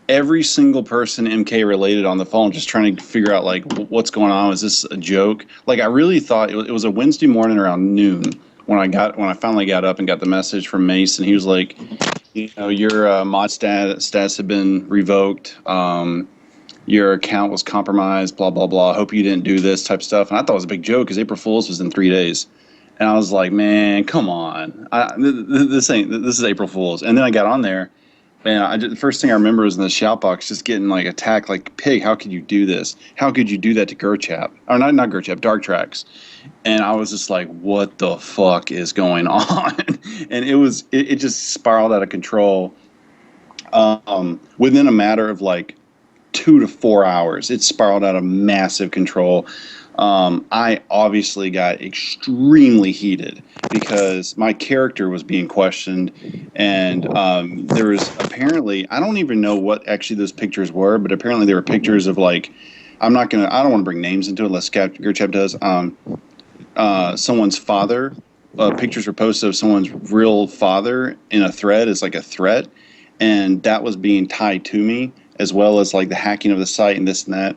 every single person MK related on the phone, just trying to figure out what's going on. Was this a joke? I really thought it was a Wednesday morning around noon when I finally got up and got the message from Mason. He was like, your mod stats have been revoked. Your account was compromised. Blah blah blah. Hope you didn't do this type stuff. And I thought it was a big joke because April Fool's was in 3 days. And I was like, man, come on. This is April Fool's. And then I got on there. Man, the first thing I remember was in the shout box just getting attacked Pig, how could you do this? How could you do that to GerChap? Or not GerChap, DarkTrax. And I was just like, what the fuck is going on? And it just spiraled out of control. Within a matter of 2 to 4 hours, it spiraled out of massive control. I obviously got extremely heated because my character was being questioned, and there was apparently, I don't even know what actually those pictures were, but apparently there were pictures of I don't want to bring names into it unless GerChap does. someone's father. Pictures were posted of someone's real father in a thread as like a threat, and that was being tied to me, as well as like the hacking of the site and this and that.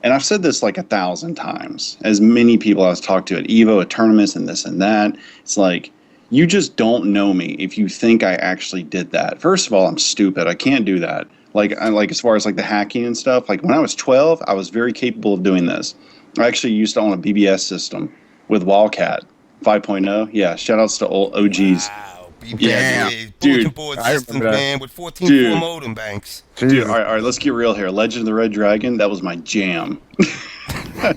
And I've said this like 1,000 times. As many people I was talked to at Evo, at tournaments, and this and that. It's like, you just don't know me if you think I actually did that. First of all, I'm stupid. I can't do that. Like as far as like the hacking and stuff. Like when I was 12, I was very capable of doing this. I actually used to own a BBS system with Wildcat 5.0. Yeah, shout outs to old OGs. Wow, Yeah, bulletin dude. board I systems, remember that. man, with 14 Dude. core modem banks. Dude, all right, let's get real here. Legend of the Red Dragon, that was my jam. I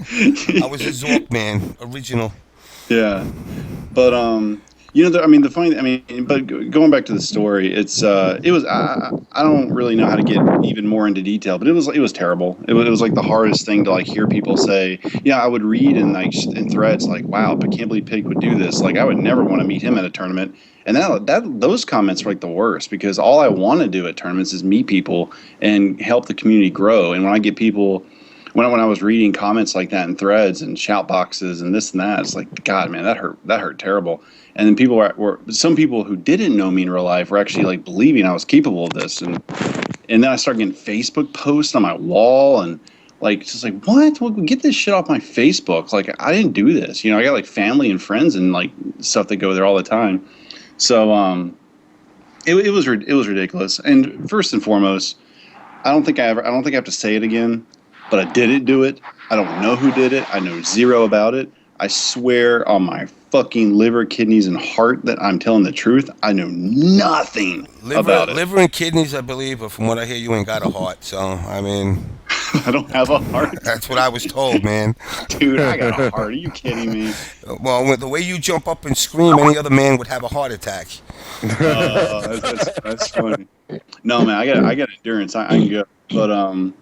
was a Zork man, original. Yeah, but the funny, but going back to the story, it was I don't really know how to get even more into detail, but it was terrible. It was like the hardest thing to like hear people say. Yeah, I would read in threads like, wow, I can't believe Pig would do this. Like I would never want to meet him at a tournament. And those comments were like the worst, because all I want to do at tournaments is meet people and help the community grow. And when I get people, when I was reading comments like that in threads and shout boxes and this and that, it's like, God, man, that hurt terrible. And then people were some people who didn't know me in real life were actually like believing I was capable of this. And then I started getting Facebook posts on my wall and like, just like, what? Well, get this shit off my Facebook. Like, I didn't do this. I got like family and friends and like stuff that go there all the time. So it was ridiculous. And first and foremost, I don't think I have to say it again, but I didn't do it. I don't know who did it. I know zero about it. I swear on my fucking liver, kidneys, and heart that I'm telling the truth. I know nothing about it. Liver and kidneys, I believe, but from what I hear, you ain't got a heart. So, I mean, I don't have a heart. that's what I was told, man. Dude, I got a heart. Are you kidding me? Well, with the way you jump up and scream, any other man would have a heart attack. That's funny. No, man, I got endurance. I can go. But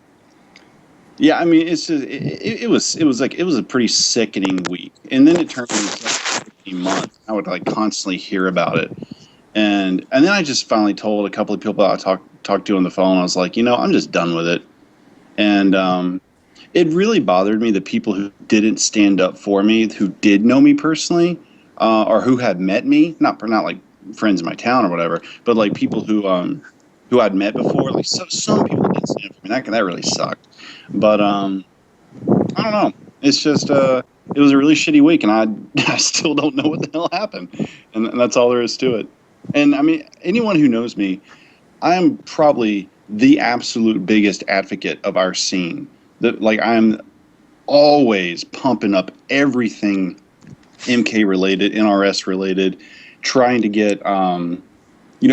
yeah, I mean, it's just it was a pretty sickening week, and then it turned into like 15 months. I would like constantly hear about it, and then I just finally told a couple of people I talked to on the phone. I was like, I'm just done with it, and it really bothered me the people who didn't stand up for me, who did know me personally, or who had met me, not like friends in my town or whatever, but like people who I'd met before. Like some people didn't stand up for me. That really sucked. But I don't know. It's just it was a really shitty week, and I still don't know what the hell happened, and that's all there is to it. And I mean, anyone who knows me, I am probably the absolute biggest advocate of our scene. I'm always pumping up everything MK related, NRS related, trying to get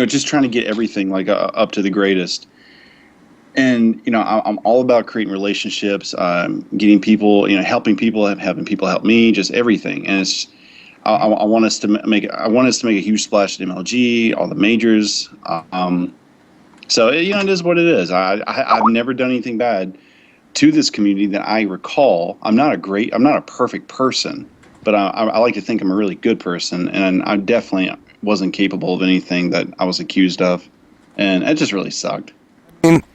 just trying to get everything like up to the greatest. And, I'm all about creating relationships, getting people, helping people, having people help me, just everything. And I want us to make a huge splash at MLG, all the majors. So, it is what it is. I've never done anything bad to this community that I recall. I'm not a perfect person, but I like to think I'm a really good person. And I definitely wasn't capable of anything that I was accused of. And it just really sucked.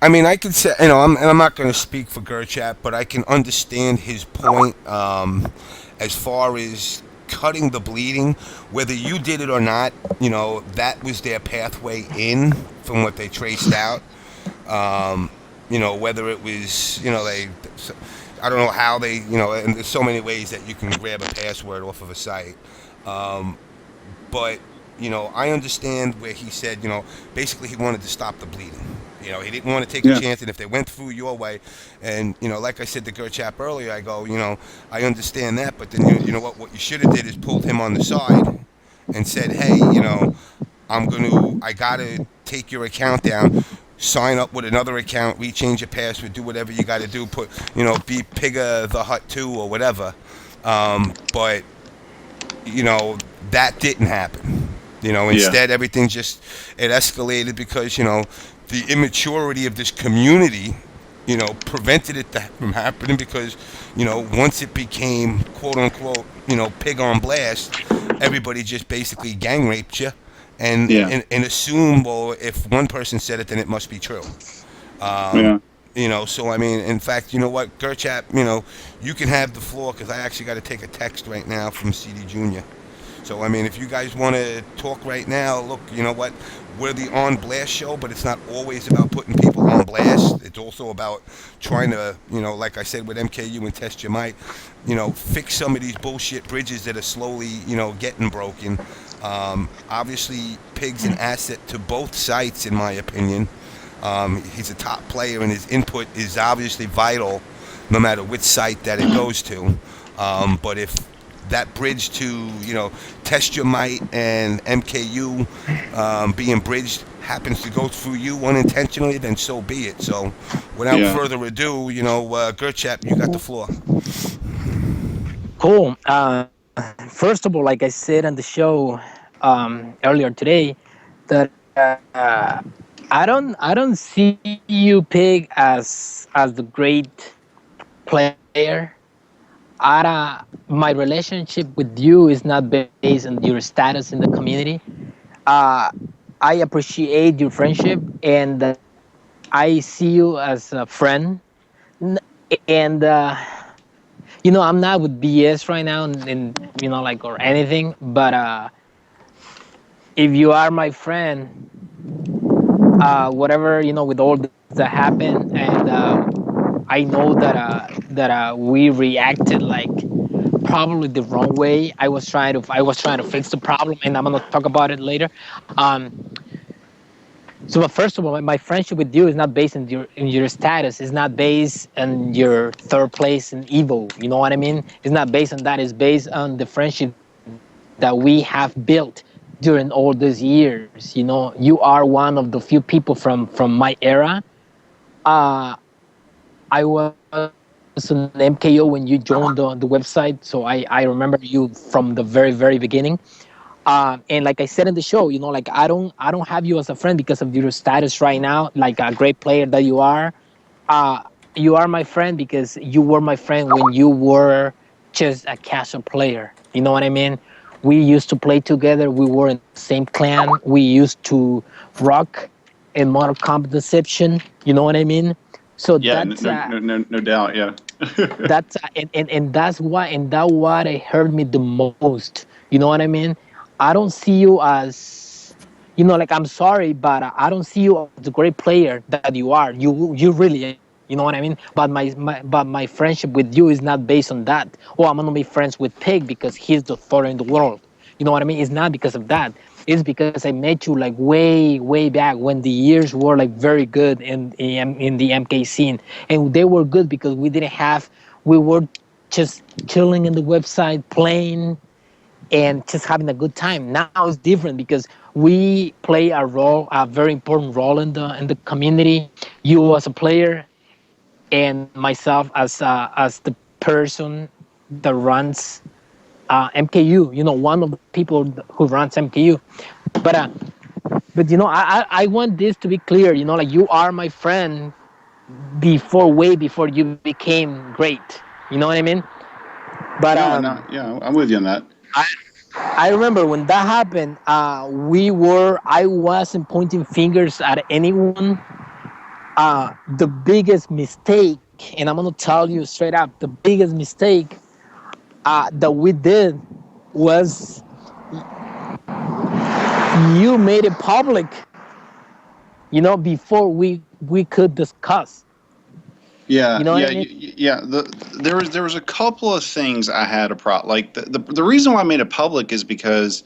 I mean, I could say, I'm not going to speak for GerChap, but I can understand his point as far as cutting the bleeding. Whether you did it or not, that was their pathway in from what they traced out. Whether it was, I don't know how they, and there's so many ways that you can grab a password off of a site. But, I understand where he said, basically he wanted to stop the bleeding. He didn't want to take a chance, and if they went through your way, and, like I said to GerChap earlier, I go, I understand that, but then, you know what you should have did is pulled him on the side and said, hey, I got to take your account down, sign up with another account, rechange your password, do whatever you got to do, put, be Pigga the Hut 2 or whatever. But, that didn't happen. Instead, everything it escalated because, the immaturity of this community, prevented it from happening because, once it became, quote unquote, pig on blast, everybody just basically gang raped you and assume, well, if one person said it, then it must be true. So I mean, in fact, you know what, GerChap, you can have the floor because I actually got to take a text right now from CdJr. So I mean, if you guys want to talk right now, look, you know what? We're the On Blast show, but it's not always about putting people on blast. It's also about trying to, like I said with MKU and Test Your Might, fix some of these bullshit bridges that are slowly, getting broken. Obviously, Pig's an asset to both sites, in my opinion. He's a top player, and his input is obviously vital, no matter which site that it goes to. But if that bridge to, Test Your Might and MKU being bridged happens to go through you unintentionally, then so be it. So, without further ado, GerChap, you got the floor. Cool. First of all, like I said on the show earlier today, that I don't see you, Pig, as the great player. My relationship with you is not based on your status in the community. Uh, I appreciate your friendship, and I see you as a friend. N- And I'm not with BS right now, and like or anything. But if you are my friend, whatever with all this that happened, and I know that we reacted like probably the wrong way. I was trying to fix the problem, and I'm gonna talk about it later. Um, but first of all, my friendship with you is not based in your status. It's not based on your third place in Evo. You know what I mean? It's not based on that. It's based on the friendship that we have built during all these years. You are one of the few people from my era. Uh, I was an MKO when you joined the website, so I remember you from the very very beginning. And like I said in the show, like I don't have you as a friend because of your status right now, like a great player that you are. Uh, you are my friend because you were my friend when you were just a casual player. You know what I mean? We used to play together. We were in the same clan. We used to rock in Mortal Kombat Deception. You know what I mean? So Yeah, that's no doubt. Yeah. that's and that's why and that what it hurt me the most. You know what I mean? I don't see you as like I'm sorry, but I don't see you as the great player that you are. You really are. You know what I mean? But my friendship with you is not based on that. Oh, I'm gonna be friends with Pig because he's the third in the world. You know what I mean? It's not because of that. It's because I met you like way, way back when the years were like very good in the MK scene, and they were good because we were just chilling in the website, playing, and just having a good time. Now it's different because we play a very important role in the community. You as a player, and myself as the person that runs MKU. One of the people who runs MKU. But I want this to be clear. Like you are my friend way before you became great. You know what I mean? But No. Yeah, I'm with you on that. I I remember when that happened. I wasn't pointing fingers at anyone. The biggest mistake, and I'm gonna tell you straight up, the biggest mistake that we did was you made it public. Before we could discuss. Yeah, You know what yeah, I mean? yeah. There was a couple of things I had a pro like the reason why I made it public is because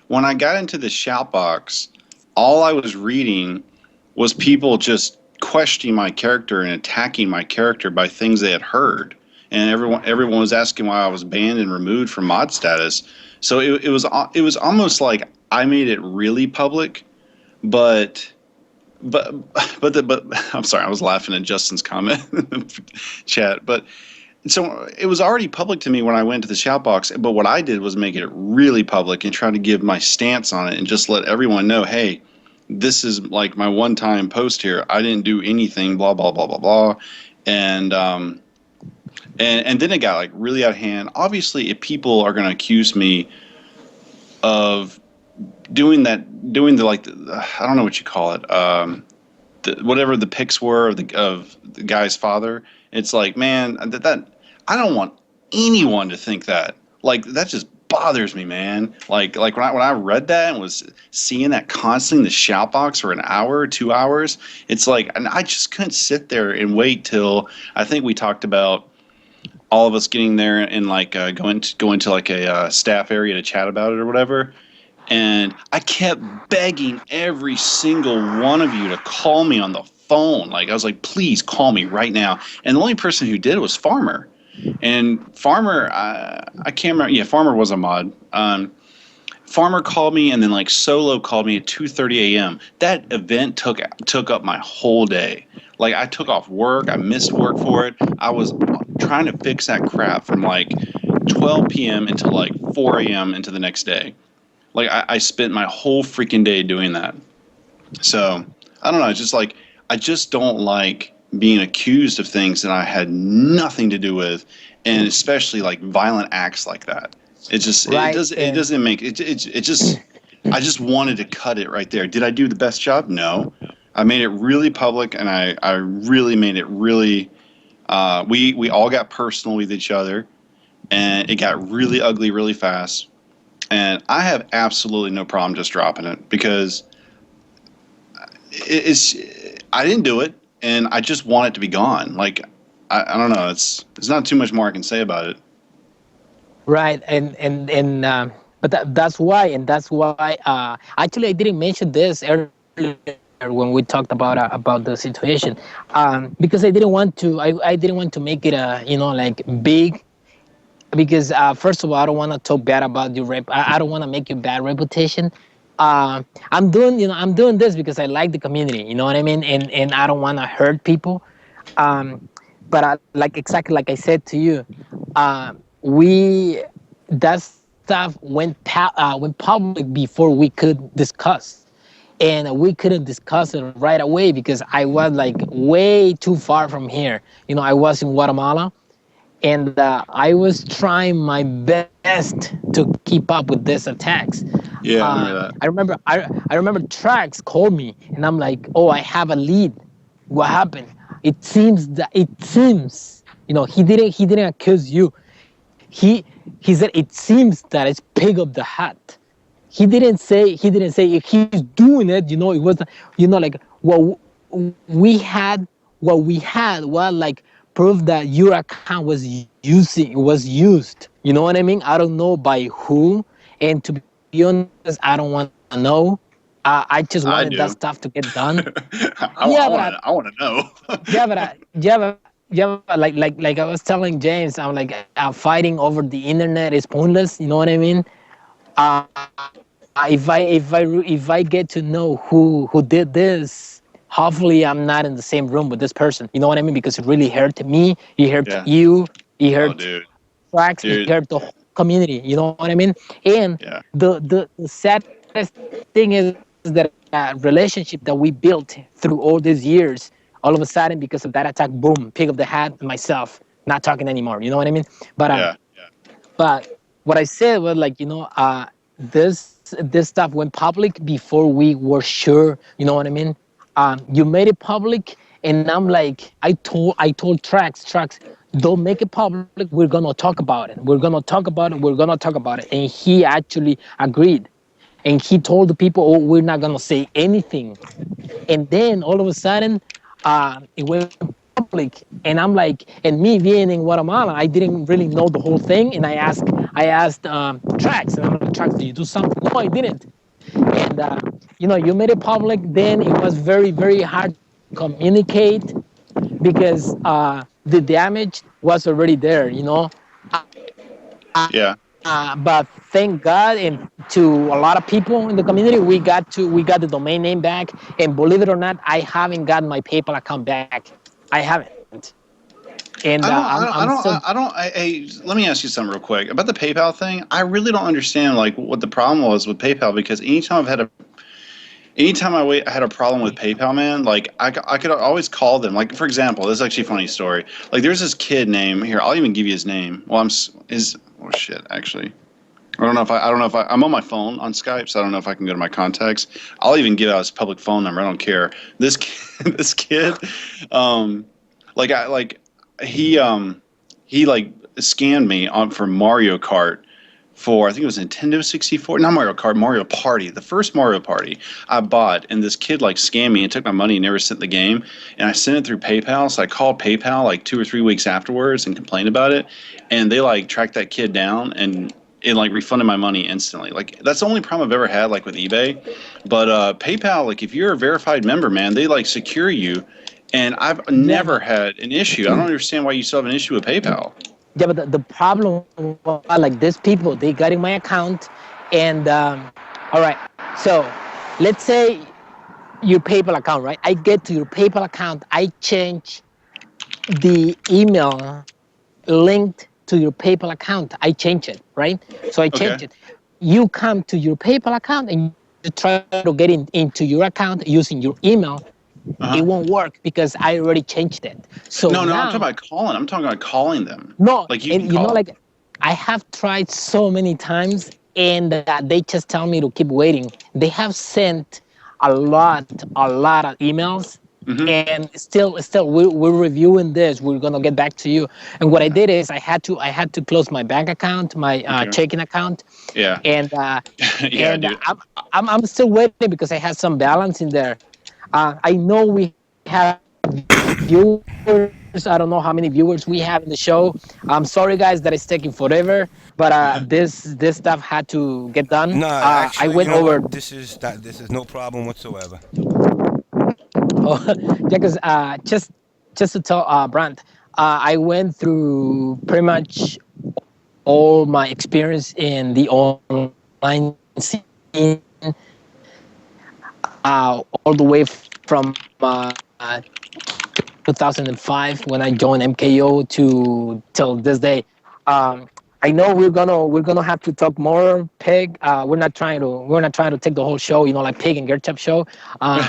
when I got into the shout box, all I was reading was people just questioning my character and attacking my character by things they had heard, and everyone was asking why I was banned and removed from mod status. So it was almost like I made it really public, but but but I'm sorry, I was laughing at Justin's comment in the chat. But so it was already public to me when I went to the shout box. But what I did was make it really public and try to give my stance on it and just let everyone know, hey, this is like my one-time post here. I didn't do anything, blah blah blah blah blah, and and then it got like really out of hand. Obviously, if people are going to accuse me of doing the like, I don't know what you call it. whatever the pics were of the guy's father. It's like, man, that I don't want anyone to think that. Like, that just bothers me, man. Like when I read that and was seeing that constantly in the shout box for an hour or 2 hours, it's like, and I just couldn't sit there and wait till, I think we talked about all of us getting there and like going to like a staff area to chat about it or whatever. And I kept begging every single one of you to call me on the phone. Like, I was like, please call me right now. And the only person who did was Farmer. And Farmer, I can't remember. Yeah, Farmer was a mod. Farmer called me, and then like Solo called me at 2:30 a.m. That event took up my whole day. Like, I took off work. I missed work for it. I was trying to fix that crap from like 12 p.m. until like 4 a.m. into the next day. Like, I spent my whole freaking day doing that. So, I don't know. It's just like, I just don't like being accused of things that I had nothing to do with, and especially like violent acts like that. It just, Right, it doesn't make, it just, I just wanted to cut it right there. Did I do the best job? No. I made it really public, and I really made it really, we all got personal with each other, and it got really ugly really fast. And I have absolutely no problem just dropping it, because I didn't do it, and I just want it to be gone. Like, I don't know. There's not too much more I can say about it. right, but that's why, actually I didn't mention this earlier when we talked about the situation, because I didn't want to make it like big, because first of all, I don't want to talk bad about your rep. I don't want to make you bad reputation. I'm doing this because I like the community. You know what I mean? And I don't want to hurt people. But like exactly like I said to you, we that stuff went public before we could discuss, and we couldn't discuss it right away because I was like way too far from here. I was in Guatemala, and I was trying my best to keep up with these attacks. Yeah, I remember that. I remember Trax called me, and I'm like, "Oh, I have a lead. What happened?" It seems he didn't accuse you. He said it seems that it's Pig of the Hat. He didn't say if he's doing it. It was like what we had was like proof that your account was used. You know what I mean? I don't know by who, and to be honest, I don't want to know. I just wanted that stuff to get done. I want to know. But like I was telling James, I'm like, fighting over the internet is pointless. You know what I mean? If I get to know who did this, hopefully I'm not in the same room with this person. You know what I mean? Because it really hurt me. It hurt you. It hurt Flax. It hurt the whole community. You know what I mean? And the saddest thing is that relationship that we built through all these years, all of a sudden, because of that attack, boom, Pig of the Hat, and myself, not talking anymore. You know what I mean? But but what I said was like, this stuff went public before we were sure. You know what I mean? You made it public, and I'm like, I told Trax, don't make it public. We're gonna talk about it. And he actually agreed. And he told the people, "Oh, we're not gonna say anything." And then all of a sudden, it went public. And I'm like, and me being in Guatemala, I didn't really know the whole thing. And I asked Trax, and I'm like, "Trax, did you do something?" "No, I didn't." And you made it public. Then it was very, very hard to communicate because the damage was already there. But thank God, and to a lot of people in the community, we got the domain name back. And believe it or not, I haven't gotten my PayPal account back. I haven't. And let me ask you something real quick about the PayPal thing. I really don't understand like what the problem was with PayPal, because anytime I had a problem with PayPal, man, like I could always call them. Like, for example, this is actually a funny story. Like, there's this kid named, here, I'll even give you his name. Well, actually, I'm on my phone on Skype, so I don't know if I can go to my contacts. I'll even give out his public phone number. I don't care. This kid, this kid, like I like he like scanned me on for Mario Kart for I think it was Nintendo 64, not Mario Kart, Mario Party, the first Mario Party I bought, and this kid like scammed me and took my money and never sent the game, and I sent it through PayPal. So I called PayPal like 2 or 3 weeks afterwards and complained about it, and they like tracked that kid down and it like refunded my money instantly. Like that's the only problem I've ever had like with eBay, but PayPal, like if you're a verified member, man, they like secure you, and I've Yeah, never had an issue. I don't understand why you still have an issue with PayPal. yeah, but the problem was like these people, they got in my account, and all right. So let's say your PayPal account, right? I get to your PayPal account, I change the email linked to your PayPal account. I change it, right? So I change Okay. it. You come to your PayPal account and you try to get into your account using your email. Uh-huh. It won't work because I already changed it. So No, I'm talking now, about calling. I'm talking about calling them. no, Like you can and call. like I have tried so many times, and they just tell me to keep waiting. They have sent a lot of emails, Mm-hmm. and still, we're reviewing this. We're gonna get back to you. And what I did is I had to close my bank account, my Okay. checking account, Yeah. and Yeah, dude. I'm still waiting because I had some balance in there. I know we have viewers. I don't know how many viewers we have in the show. I'm sorry, guys, that it's taking forever, but this stuff had to get done. No, I actually, you went know over. what? This is no problem whatsoever. Oh, yeah, because just to tell Brant, I went through pretty much all my experience in the online scene, all the way from 2005 when I joined MKO to till this day. Um, I know we're gonna have to talk more, Pig. We're not trying to take the whole show, like Pig and GerChap show.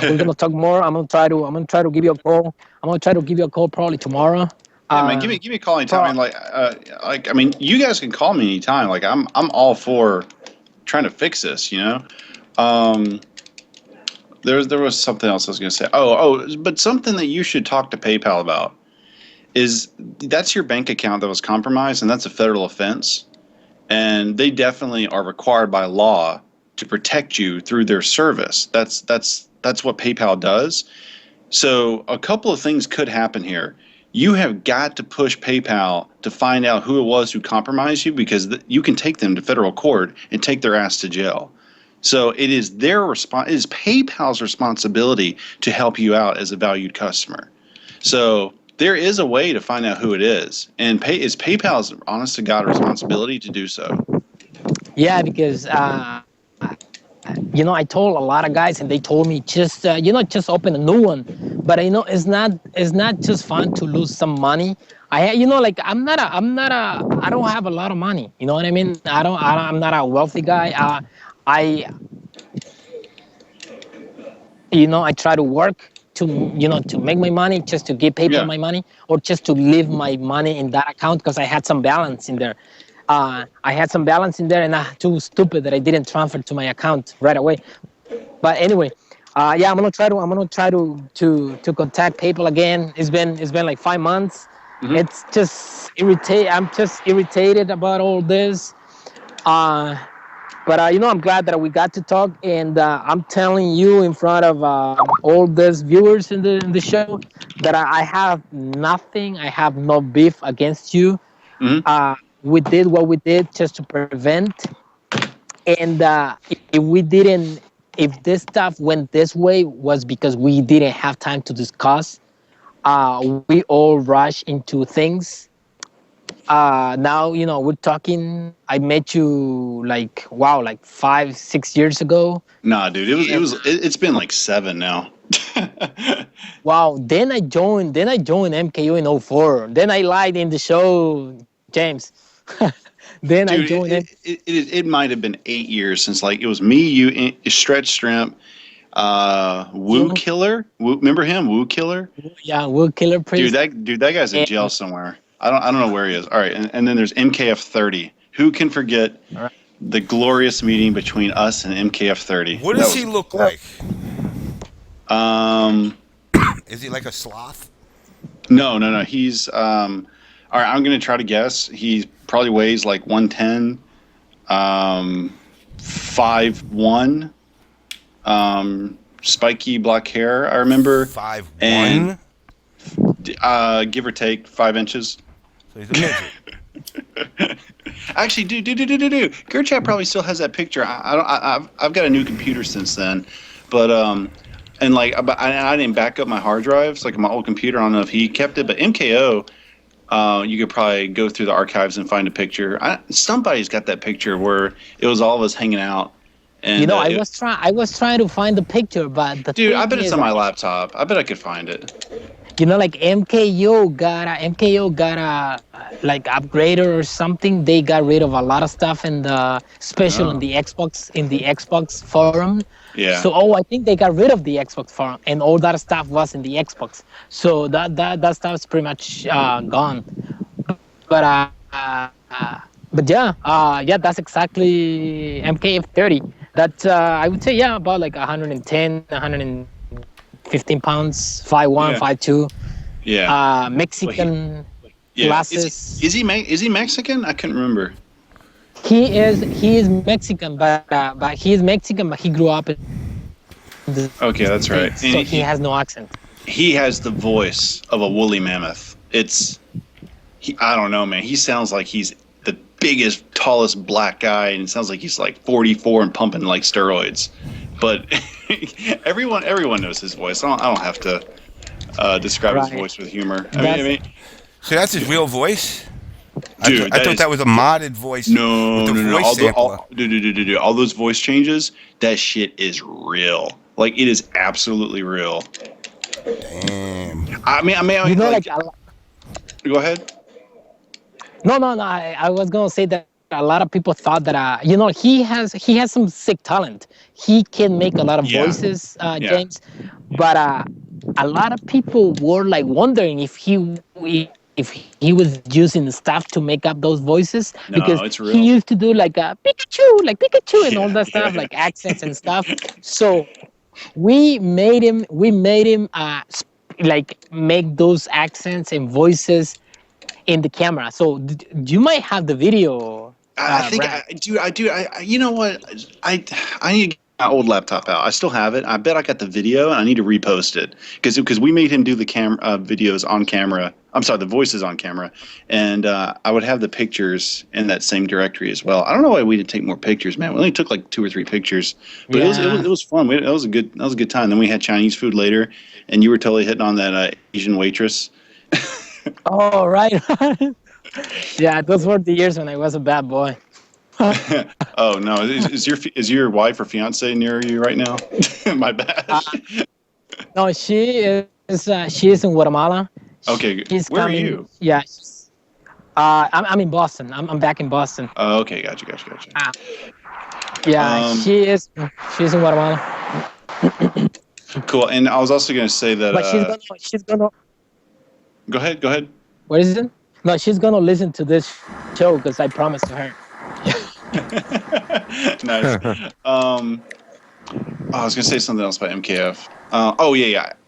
We're gonna talk more. I'm gonna try to give you a call. I'm gonna try to give you a call probably tomorrow. Yeah, man. Give me a call anytime. I Pro- mean, I mean, you guys can call me anytime. Like, I'm all for trying to fix this. Um, there was something else I was gonna say. But something that you should talk to PayPal about is that's your bank account that was compromised, and that's a federal offense. And they definitely are required by law to protect you through their service. That's what PayPal does. So a couple of things could happen here. You have got to push PayPal to find out who it was who compromised you, because you can take them to federal court and take their ass to jail. So it is it is PayPal's responsibility to help you out as a valued customer. So there is a way to find out who it is, and it's PayPal's honest to God responsibility to do so. yeah, because I told a lot of guys, and they told me just open a new one. But it's not just fun to lose some money. Like I don't have a lot of money. You know what I mean? I'm not a wealthy guy. I I try to work to make my money, just to give PayPal Yeah. my money, or just to leave my money in that account because I had some balance in there. I had some balance in there, and I'm too stupid that I didn't transfer to my account right away. But anyway, yeah, I'm gonna try to contact PayPal again. It's been like 5 months. Hmm. It's just irritate. I'm just irritated about all this. Uh, but I'm glad that we got to talk, and I'm telling you in front of all these viewers in the show that I have nothing. I have no beef against you. Hmm. We did what we did just to prevent, and if this stuff went this way, was because we didn't have time to discuss. We all rush into things. Now we're talking. I met you like, wow, like 5-6 years ago. Nah, dude, And it's been like 7 now. wow, then I joined MKU in '04. Then I lied in the show, James. Then I Dude, joined him. it might have been 8 years since like it was me, you, Stretch Shrimp, Woo Killer. Remember him, Woo Killer? Yeah, Will Killer Dude, Priest. that guy's in jail And somewhere. I don't know where he is. All right, and then there's MKF 30. Who can forget all right. the glorious meeting between us and MKF30. What does he look like? Is he like a sloth? No. He's all right. I'm gonna try to guess. He probably weighs like 110, 5'1", spiky black hair. I remember 5'1", give or take 5 inches. So he's a midget. Actually, GerChap probably still has that picture. I've got a new computer since then, but and like I didn't back up my hard drives like my old computer. I don't know if he kept it, but MKO, you could probably go through the archives and find a picture. Somebody's got that picture where it was all of us hanging out. And, I was trying to find the picture, but I bet it's on my laptop. I bet I could find it. Like MKO got a like upgrader or something. They got rid of a lot of stuff in the in the Xbox forum. Yeah. So I think they got rid of the Xbox forum, and all that stuff was in the Xbox. So that stuff's pretty much gone. But yeah, that's exactly MKF30. That's I would say about like 110, 115 pounds, 5'1", 5'2". Yeah. Mexican glasses. Is he Mexican? I couldn't remember. He is Mexican, but he grew up in the Okay, that's right. States, so he has no accent. He has the voice of a woolly mammoth. I don't know, man. He sounds like he's the biggest, tallest black guy, and it sounds like he's like 44 and pumping like steroids. But everyone knows his voice. I don't have to describe his voice with humor. I mean, so that's his real voice? Dude, I thought that was a modded voice. No. Dude, All those voice changes, that shit is real. Like, it is absolutely real. Damn. I mean, go ahead. No. I was gonna say that a lot of people thought that he has some sick talent. He can make a lot of voices, James. But a lot of people were like wondering if he was using stuff to make up those voices, because it's real. he used to do like a Pikachu, and all that stuff, like accents and stuff. So we made him like make those accents and voices in the camera. So you might have the video. I think I do. You know what? I need to get my old laptop out. I still have it. I bet I got the video, and I need to repost it because we made him do the videos on camera. I'm sorry, the voices on camera, and I would have the pictures in that same directory as well. I don't know why we didn't take more pictures, man. We only took like 2 or 3 pictures, but it was fun. It was a good time. Then we had Chinese food later, and you were totally hitting on that Asian waitress. Oh, right. Yeah, those were the years when I was a bad boy. Oh no! Is your wife or fiance near you right now? My bad. No, she is in Guatemala. Okay, where are you? Yeah, I'm in Boston. I'm back in Boston. Oh, okay, gotcha. Yeah, she's in Guatemala. Cool. And I was also going to say that. But she's gonna. Go ahead. What is it? No, she's gonna listen to this show because I promised to her. Nice. I was gonna say something else about MKF.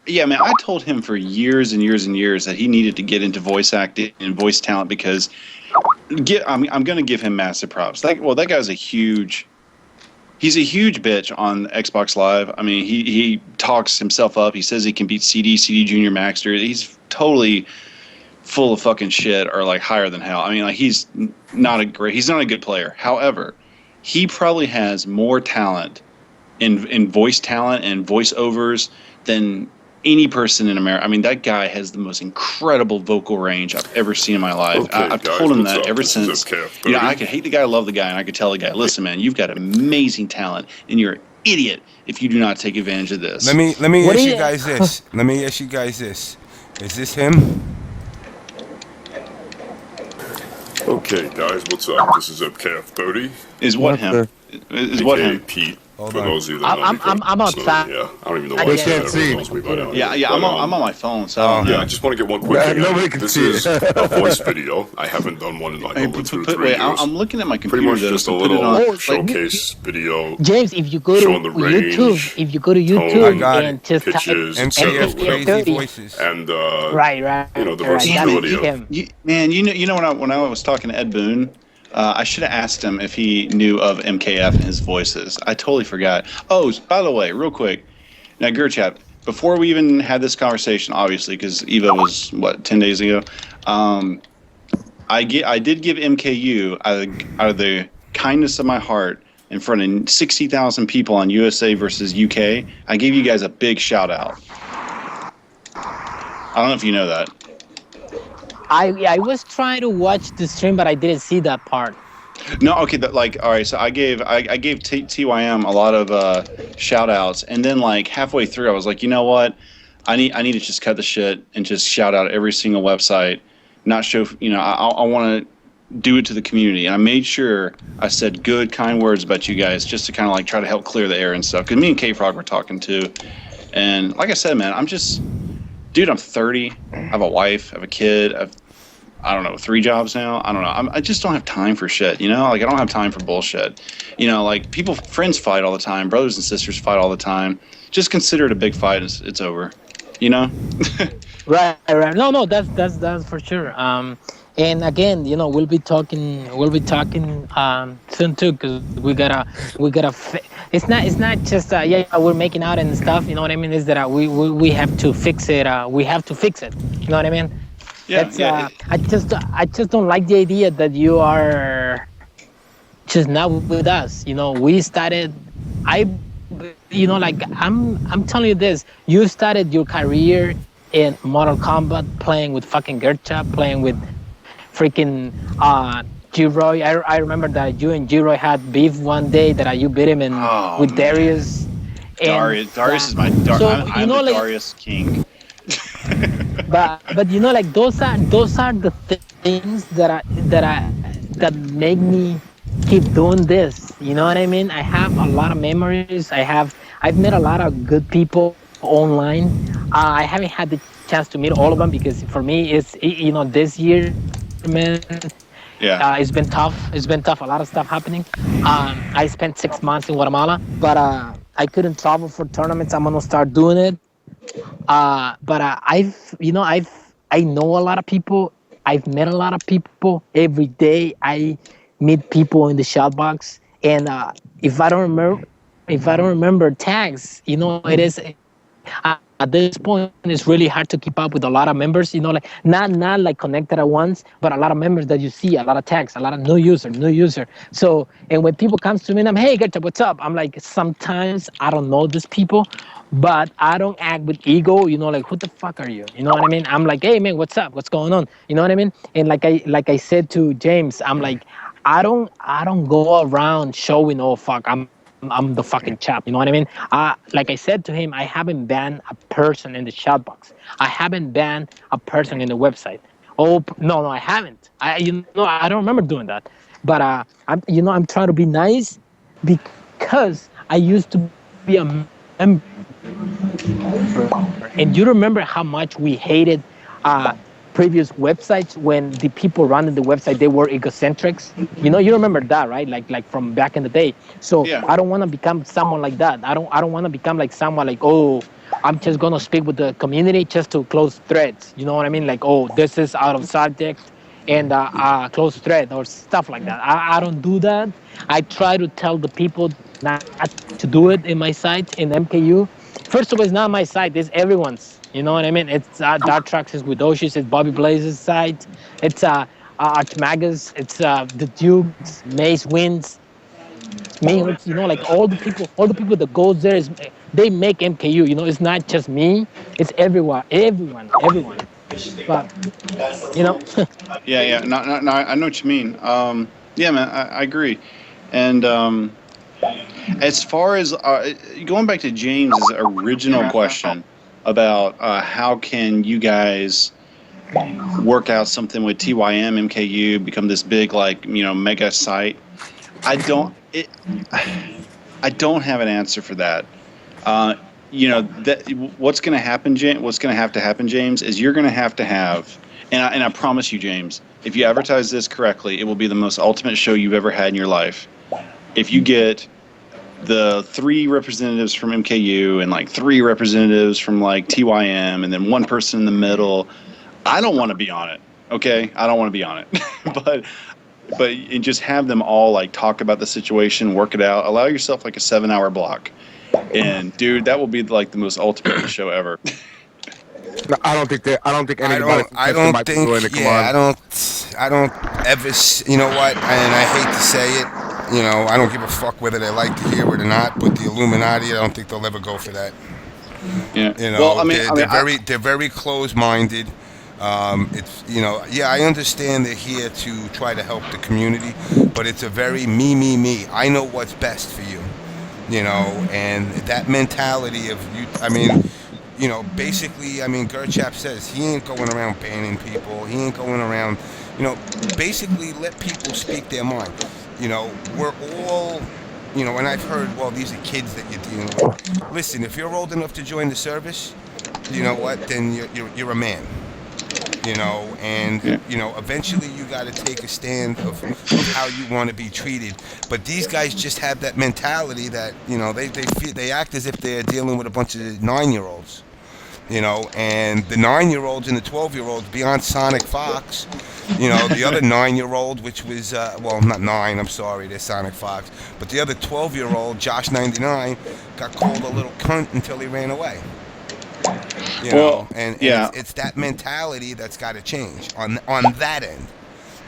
Yeah, man. I told him for years and years and years that he needed to get into voice acting and voice talent because I'm gonna give him massive props. That guy's he's a huge bitch on Xbox Live. I mean, he talks himself up. He says he can beat CdJr Maxter. He's totally full of fucking shit, or like higher than hell. I mean, like he's not a good player. However, he probably has more talent in voice talent and voiceovers than any person in America. I mean, that guy has the most incredible vocal range I've ever seen in my life. Okay, I've told him that ever since. I could hate the guy, love the guy, and I could tell the guy, listen, man, you've got amazing talent, and you're an idiot if you do not take advantage of this. Let me ask you guys this. Let me ask you guys this. Is this him? Okay, guys, what's up? This is MKF30. Is what him? Is what him? Pete. Hold For on. those of you that know me, I'm outside. yeah, I don't even know I why can't everyone see. knows me by now. Yeah, But, I'm on my phone, so I don't Yeah, know. I just want to get one quick thing. Nobody in. can This see is it. a voice video. I haven't done one in like Hey, over 2 or 3 wait, years. I'm looking at my Pretty computer. much just a to put it little on. Oh, showcase video James, if you go to showing the YouTube, range, if you go to tone, YouTube I got and it. just type pitches, etc., MKF whatever. crazy MK30, voices. And right, you know, the right, that's versatility of him. You know when I was talking to Ed Boon, I should have asked him if he knew of MKF and his voices. I totally forgot. Oh, by the way, real quick, now GerChap, before we even had this conversation, obviously, because Eva was what 10 days ago, I did give MKU out of the kindness of my heart in front of 60,000 people on USA versus UK. I gave you guys a big shout out. I don't know if you know that. I was trying to watch the stream, but I didn't see that part. No, okay, all right. So I gave TYM a lot of shout outs, and then like halfway through, I was like, you know what, I need to just cut the shit and just shout out every single website, not show. I want to do it to the community, and I made sure I said good, kind words about you guys, just to kind of like try to help clear the air and stuff. Because me and K Frog were talking too, and like I said, man, dude, I'm 30. I have a wife, I have a kid. I don't know, 3 jobs now. I don't know. I just don't have time for shit, you know? Like, I don't have time for bullshit. You know, like, friends fight all the time. Brothers and sisters fight all the time. Just consider it a big fight. It's over, you know? Right. No, that's for sure. And again, we'll be talking soon too, because it's not just yeah, we're making out and stuff. You know what I mean? Is that we have to fix it. We have to fix it. You know what I mean? Yeah. I just don't like the idea that you are just not with us. We started. Like I'm telling you this. You started your career in Mortal Kombat, playing with fucking GerChap, playing with freaking G-Roy. I remember that you and G-Roy had beef one day that you beat him with Darius. Darius is my I'm the like, Darius king. but like those are the things that make me keep doing this. You know what I mean? I have a lot of memories. I've met a lot of good people online. I haven't had the chance to meet all of them, because for me it's this year, man. Yeah. It's been tough. A lot of stuff happening. I spent 6 months in Guatemala, but I couldn't travel for tournaments. I'm gonna start doing it. But I know a lot of people. I've met a lot of people. Every day I meet people in the shot box, and if I don't remember tags, it is at this point it's really hard to keep up with a lot of members. Like not like connected at once, but a lot of members that you see, a lot of tags, a lot of new user. So, and when people comes to me and I'm, hey, GerChap, what's up? I'm like, sometimes I don't know these people, but I don't act with ego. Like, who the fuck are you? You know what I mean? I'm like, hey man, what's up? What's going on? You know what I mean? And like I said to James, I'm like, I don't go around showing, oh fuck, I'm the fucking chap. You know what I mean? Like I said to him, I haven't banned a person in the chat box. I haven't banned a person in the website. Oh no, I haven't. I don't remember doing that. But I'm trying to be nice, because I used to be a member, and you remember how much we hated previous websites when the people running the website, they were egocentrics. You remember that, right? Like from back in the day. So Yeah. I don't want to become someone like that. I don't want to become like someone like, oh, I'm just gonna speak with the community just to close threads. You know what I mean? Like, oh, this is out of subject, and close thread or stuff like that. I don't do that. I try to tell the people not to do it in my site in MKU. First of all, it's not my site, it's everyone's. You know what I mean? It's Dark Tracks, it's Widoshi's, it's Bobby Blaze's site, it's Archmagas, it's the Dukes, Mace Wins, me, like all the people that goes there they make MKU. It's not just me, it's everyone. But Yeah. No, I know what you mean. Yeah, man, I agree. And as far as going back to James's original question about how can you guys work out something with TYM, MKU, become this big, like, mega site. I don't have an answer for that. You know, that what's going to happen, James? What's going to have to happen, James, is you're going to have, and I promise you, James, if you advertise this correctly, it will be the most ultimate show you've ever had in your life. If you get the 3 representatives from MKU and like 3 representatives from like TYM and then 1 person in the middle, I don't want to be on it. Okay, I don't want to be on it, but and just have them all like talk about the situation, work it out. Allow yourself like a 7-hour block, and dude, that will be like the most ultimate show ever. No, I don't think anybody. I don't think. Yeah, I don't ever. You know what? And I hate to say it. You know, I don't give a fuck whether they like to hear it or not. But the Illuminati, I don't think they'll ever go for that. Yeah. You know, well, I mean, they're very close-minded. It's, you know, yeah, I understand they're here to try to help the community, but it's a very me. I know what's best for you, you know, and that mentality of you. I mean, you know, basically, I mean, GerChap says he ain't going around banning people. He ain't going around, you know, basically let people speak their mind. You know, we're all, you know, and I've heard, well, these are kids that you're dealing with. Listen, if you're old enough to join the service, you know what, then you're a man. You know, and you know, eventually you got to take a stand of how you want to be treated. But these guys just have that mentality that, you know, they act as if they're dealing with a bunch of 9-year-olds. You know, and the 9-year-olds and the 12-year-olds beyond Sonic Fox. You know, the other 9-year-old, which was well, not 9. I'm sorry, they're Sonic Fox. But the other 12-year-old, Josh 99, got called a little cunt until he ran away. You know, and it's that mentality that's got to change on that end.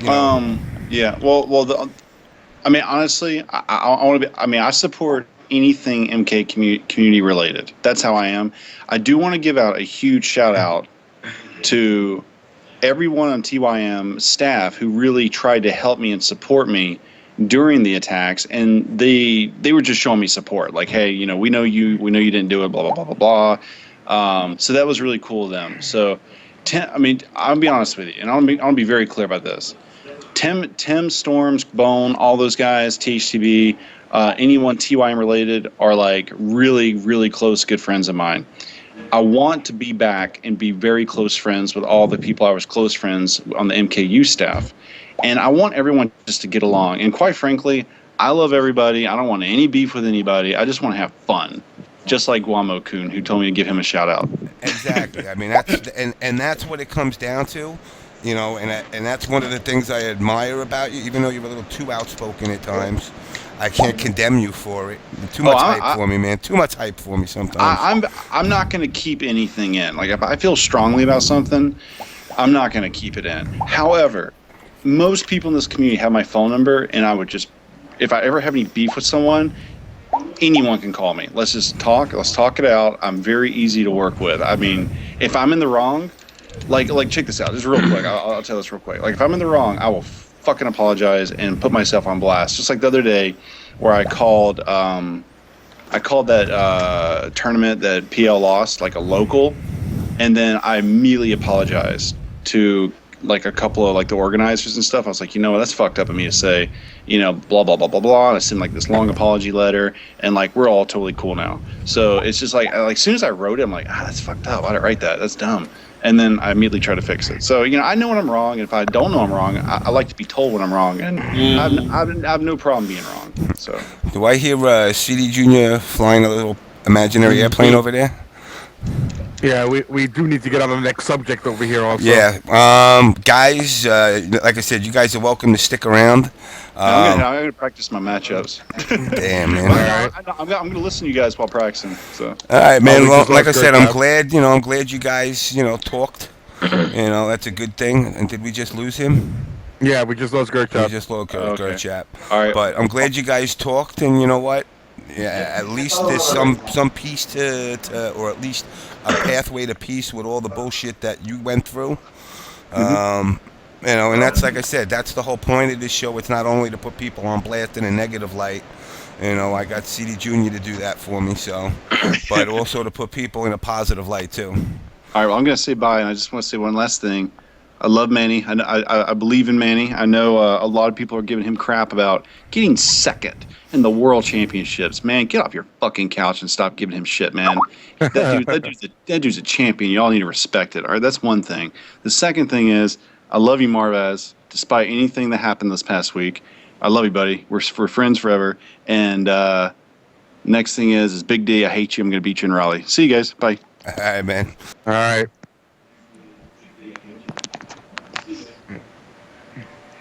You know? Yeah. Well. I mean, honestly, I want to be. I mean, I support anything MK community related. That's how I am. I do want to give out a huge shout out to everyone on TYM staff who really tried to help me and support me during the attacks, and they were just showing me support. Like, hey, you know, we know you didn't do it. Blah blah blah blah blah. So that was really cool of them. So, I mean, I'll be honest with you, and I'll be very clear about this. Tim, Storms, Bone, all those guys, THTB, anyone TYM related are like really, really close, good friends of mine. I want to be back and be very close friends with all the people I was close friends on the MKU staff. And I want everyone just to get along. And quite frankly, I love everybody. I don't want any beef with anybody. I just want to have fun. Just like Guamo-kun, who told me to give him a shout out. Exactly. I mean, that's what it comes down to. You know, and that's one of the things I admire about you, even though you're a little too outspoken at times. I can't condemn you for it. Too much hype for me, man. Too much hype for me sometimes. I'm not going to keep anything in. Like, if I feel strongly about something, I'm not going to keep it in. However, most people in this community have my phone number, and I would just, if I ever have any beef with someone, anyone can call me. Let's just talk. Let's talk it out. I'm very easy to work with. I mean, if I'm in the wrong, like check this out. Just real quick. I'll tell this real quick. Like, if I'm in the wrong, I will fucking apologize and put myself on blast. Just like the other day, where I called that tournament that PL lost, like a local, and then I immediately apologized to like a couple of like the organizers and stuff. I was like, you know what, that's fucked up of me to say, you know, blah blah blah blah blah. And I sent like this long apology letter, and like we're all totally cool now. So it's just like as soon as I wrote it, I'm like, that's fucked up. Why did I write that? That's dumb. And then I immediately try to fix it. So, you know, I know when I'm wrong, and if I don't know I'm wrong, I like to be told when I'm wrong, and I have no problem being wrong. So, do I hear CdJr flying a little imaginary airplane over there? Yeah, we do need to get on the next subject over here also. Yeah, guys, like I said, you guys are welcome to stick around. I'm gonna practice my matchups. Damn, man. I'm gonna listen to you guys while practicing. So. All right, man. Well, like I said, I'm glad you guys, talked. That's a good thing. And did we just lose him? Yeah, we just lost GerChap. We just lost GerChap. All right. But I'm glad you guys talked, and you know what? Yeah, at least there's some peace to or at least a pathway to peace with all the bullshit that you went through. And that's, like I said, that's the whole point of this show. It's not only to put people on blast in a negative light. I got CdJr to do that for me, so, but also to put people in a positive light too. All right, well, I'm going to say bye, and I just want to say one last thing. I love Manny. I believe in Manny. I know a lot of people are giving him crap about getting second in the world championships. Man, get off your fucking couch and stop giving him shit, man. That dude's a champion. Y'all need to respect it. All right, that's one thing. The second thing is, I love you, Marvaz. Despite anything that happened this past week, I love you, buddy. We're friends forever. And next thing is Big D. I hate you. I'm gonna beat you in Raleigh. See you guys. Bye. All right, man. All right.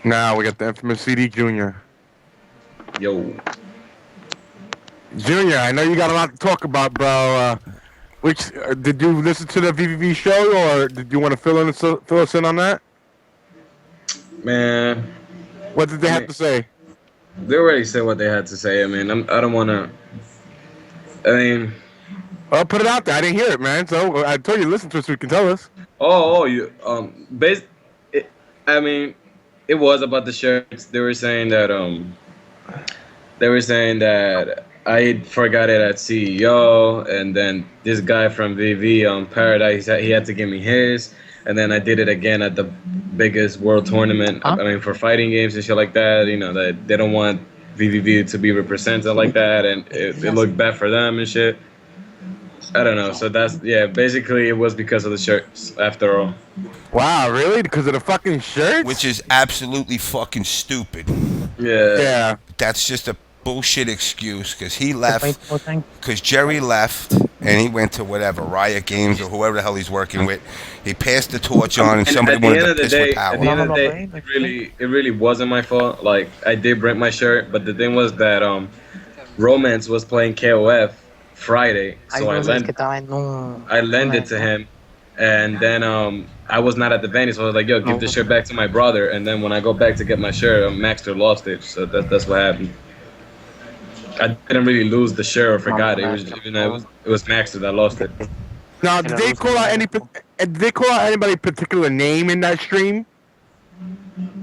Now we got the infamous CdJr. Yo. Junior, I know you got a lot to talk about, bro. Which did you listen to the VVV show, or did you want to fill us in on that? Man. What did they have to say? They already said what they had to say. I mean, I don't want to. I mean. Well, put it out there. I didn't hear it, man. So I told you to listen to it so you can tell us. You. I mean, it was about the shirts. They were saying that I forgot it at CEO, and then this guy from VV on Paradise, he had to give me his, and then I did it again at the biggest world tournament. I mean, for fighting games and shit like that. You know, that they don't want VVV to be represented like that, and it looked bad for them and shit. I don't know. So basically it was because of the shirts after all. Wow, really? Because of the fucking shirts? Which is absolutely fucking stupid. Yeah. Yeah. That's just a bullshit excuse because he left, because Jerry left and he went to whatever, Riot Games or whoever the hell he's working with. He passed the torch on and somebody wanted to piss with power. At the end of the day, it really wasn't my fault. Like, I did rent my shirt, but the thing was that Romance was playing KOF Friday, so I lent it to him, and then I was not at the venue, so I was like, yo, give the shirt back to my brother, and then when I go back to get my shirt, Maxter lost it, so that's what happened. I didn't really lose the shirt or forgot it. It was Maxter that lost it. Now, did they call out anybody particular name in that stream?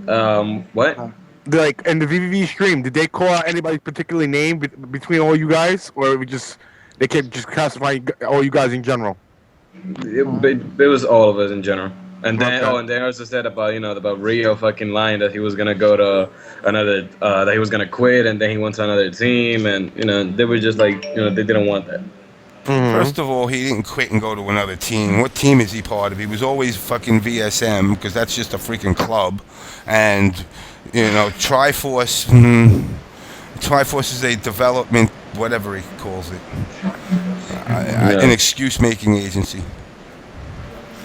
What? Like in the VVV stream, did they call out anybody particularly name between all you guys, or they kept just classifying all you guys in general? It was all of us in general. And then, and they also said about Rio fucking lying that he was gonna go to another, that he was gonna quit, and then he went to another team, and they were just like, they didn't want that. Mm-hmm. First of all, he didn't quit and go to another team. What team is he part of? He was always fucking VSM, because that's just a freaking club, and Triforce. Triforce is a development, whatever he calls it, an excuse-making agency.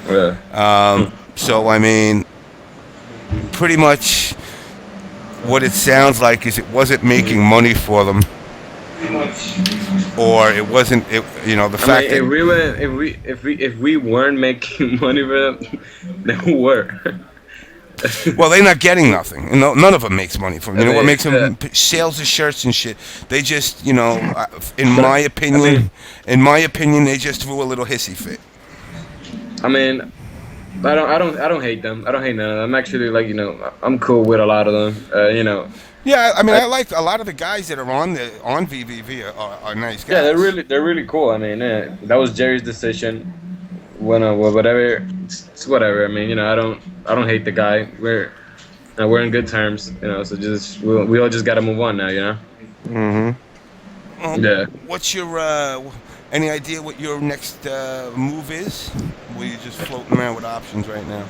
Yeah. So I mean, pretty much, what it sounds like is it wasn't making money for them, or it wasn't. The fact that if we weren't making money for them, then who were? Well, they're not getting nothing. None of them makes money from them. What makes them sales of shirts and shit? They just, in my opinion, they just threw a little hissy fit. I mean, I don't hate them. I don't hate none of them. I'm actually I'm cool with a lot of them. Yeah, I mean, I like a lot of the guys that are on VVV are nice guys. Yeah, they're really cool. I mean, that was Jerry's decision. Whatever, it's whatever. I mean, I don't hate the guy. We're in good terms. So just we all just gotta move on now. Mm-hmm. Yeah. What's your any idea what your next move is? Or are you just floating around with options right now?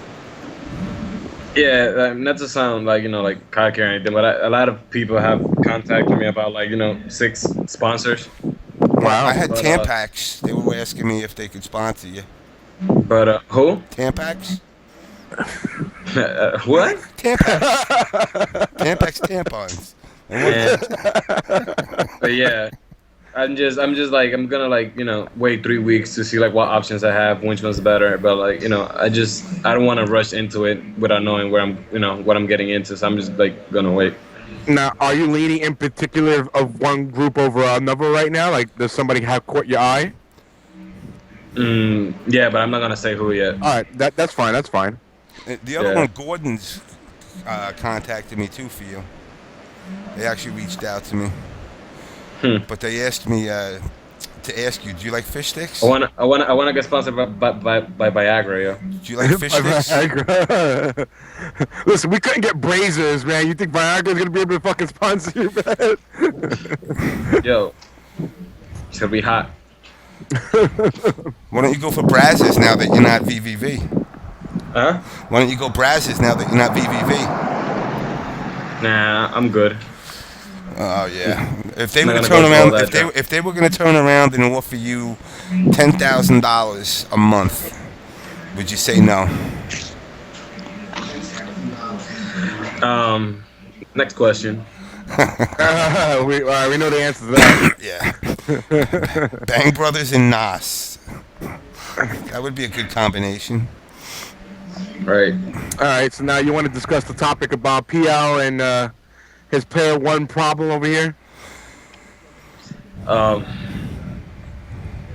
Yeah, not to sound like cocky or anything, but a lot of people have contacted me about 6 sponsors. Wow. I had Tampax. They were asking me if they could sponsor you. But who? Tampax. What? Tampax. Tampax tampons. But yeah, I'm gonna wait 3 weeks to see what options I have, which one's better. But I don't want to rush into it without knowing where I'm what I'm getting into. So I'm just gonna wait. Now, are you leaning in particular of one group over another right now? Like, does somebody have caught your eye? Yeah, but I'm not gonna say who yet. All right, that's fine. That's fine. The other one, Gordon's contacted me too for you. They actually reached out to me, but they asked me to ask you, do you like fish sticks? I wanna get sponsored by Viagra, yo. Do you like fish sticks? Viagra. Listen, we couldn't get Brazers, man. You think Viagra's gonna be able to fucking sponsor you, man? Yo, it's gonna be hot. Why don't you go for Brazzers now that you're not VVV? Huh? Why don't you go Brazzers now that you're not VVV? Nah, I'm good. Oh yeah. If they I'm were not to gonna turn go through all around, that if they were going to turn around and offer you $10,000 a month, would you say no? Next question. We know the answer to that. Yeah. Bang Brothers and Nas. That would be a good combination. Right. All right, so now you want to discuss the topic about PL and his player one problem over here? All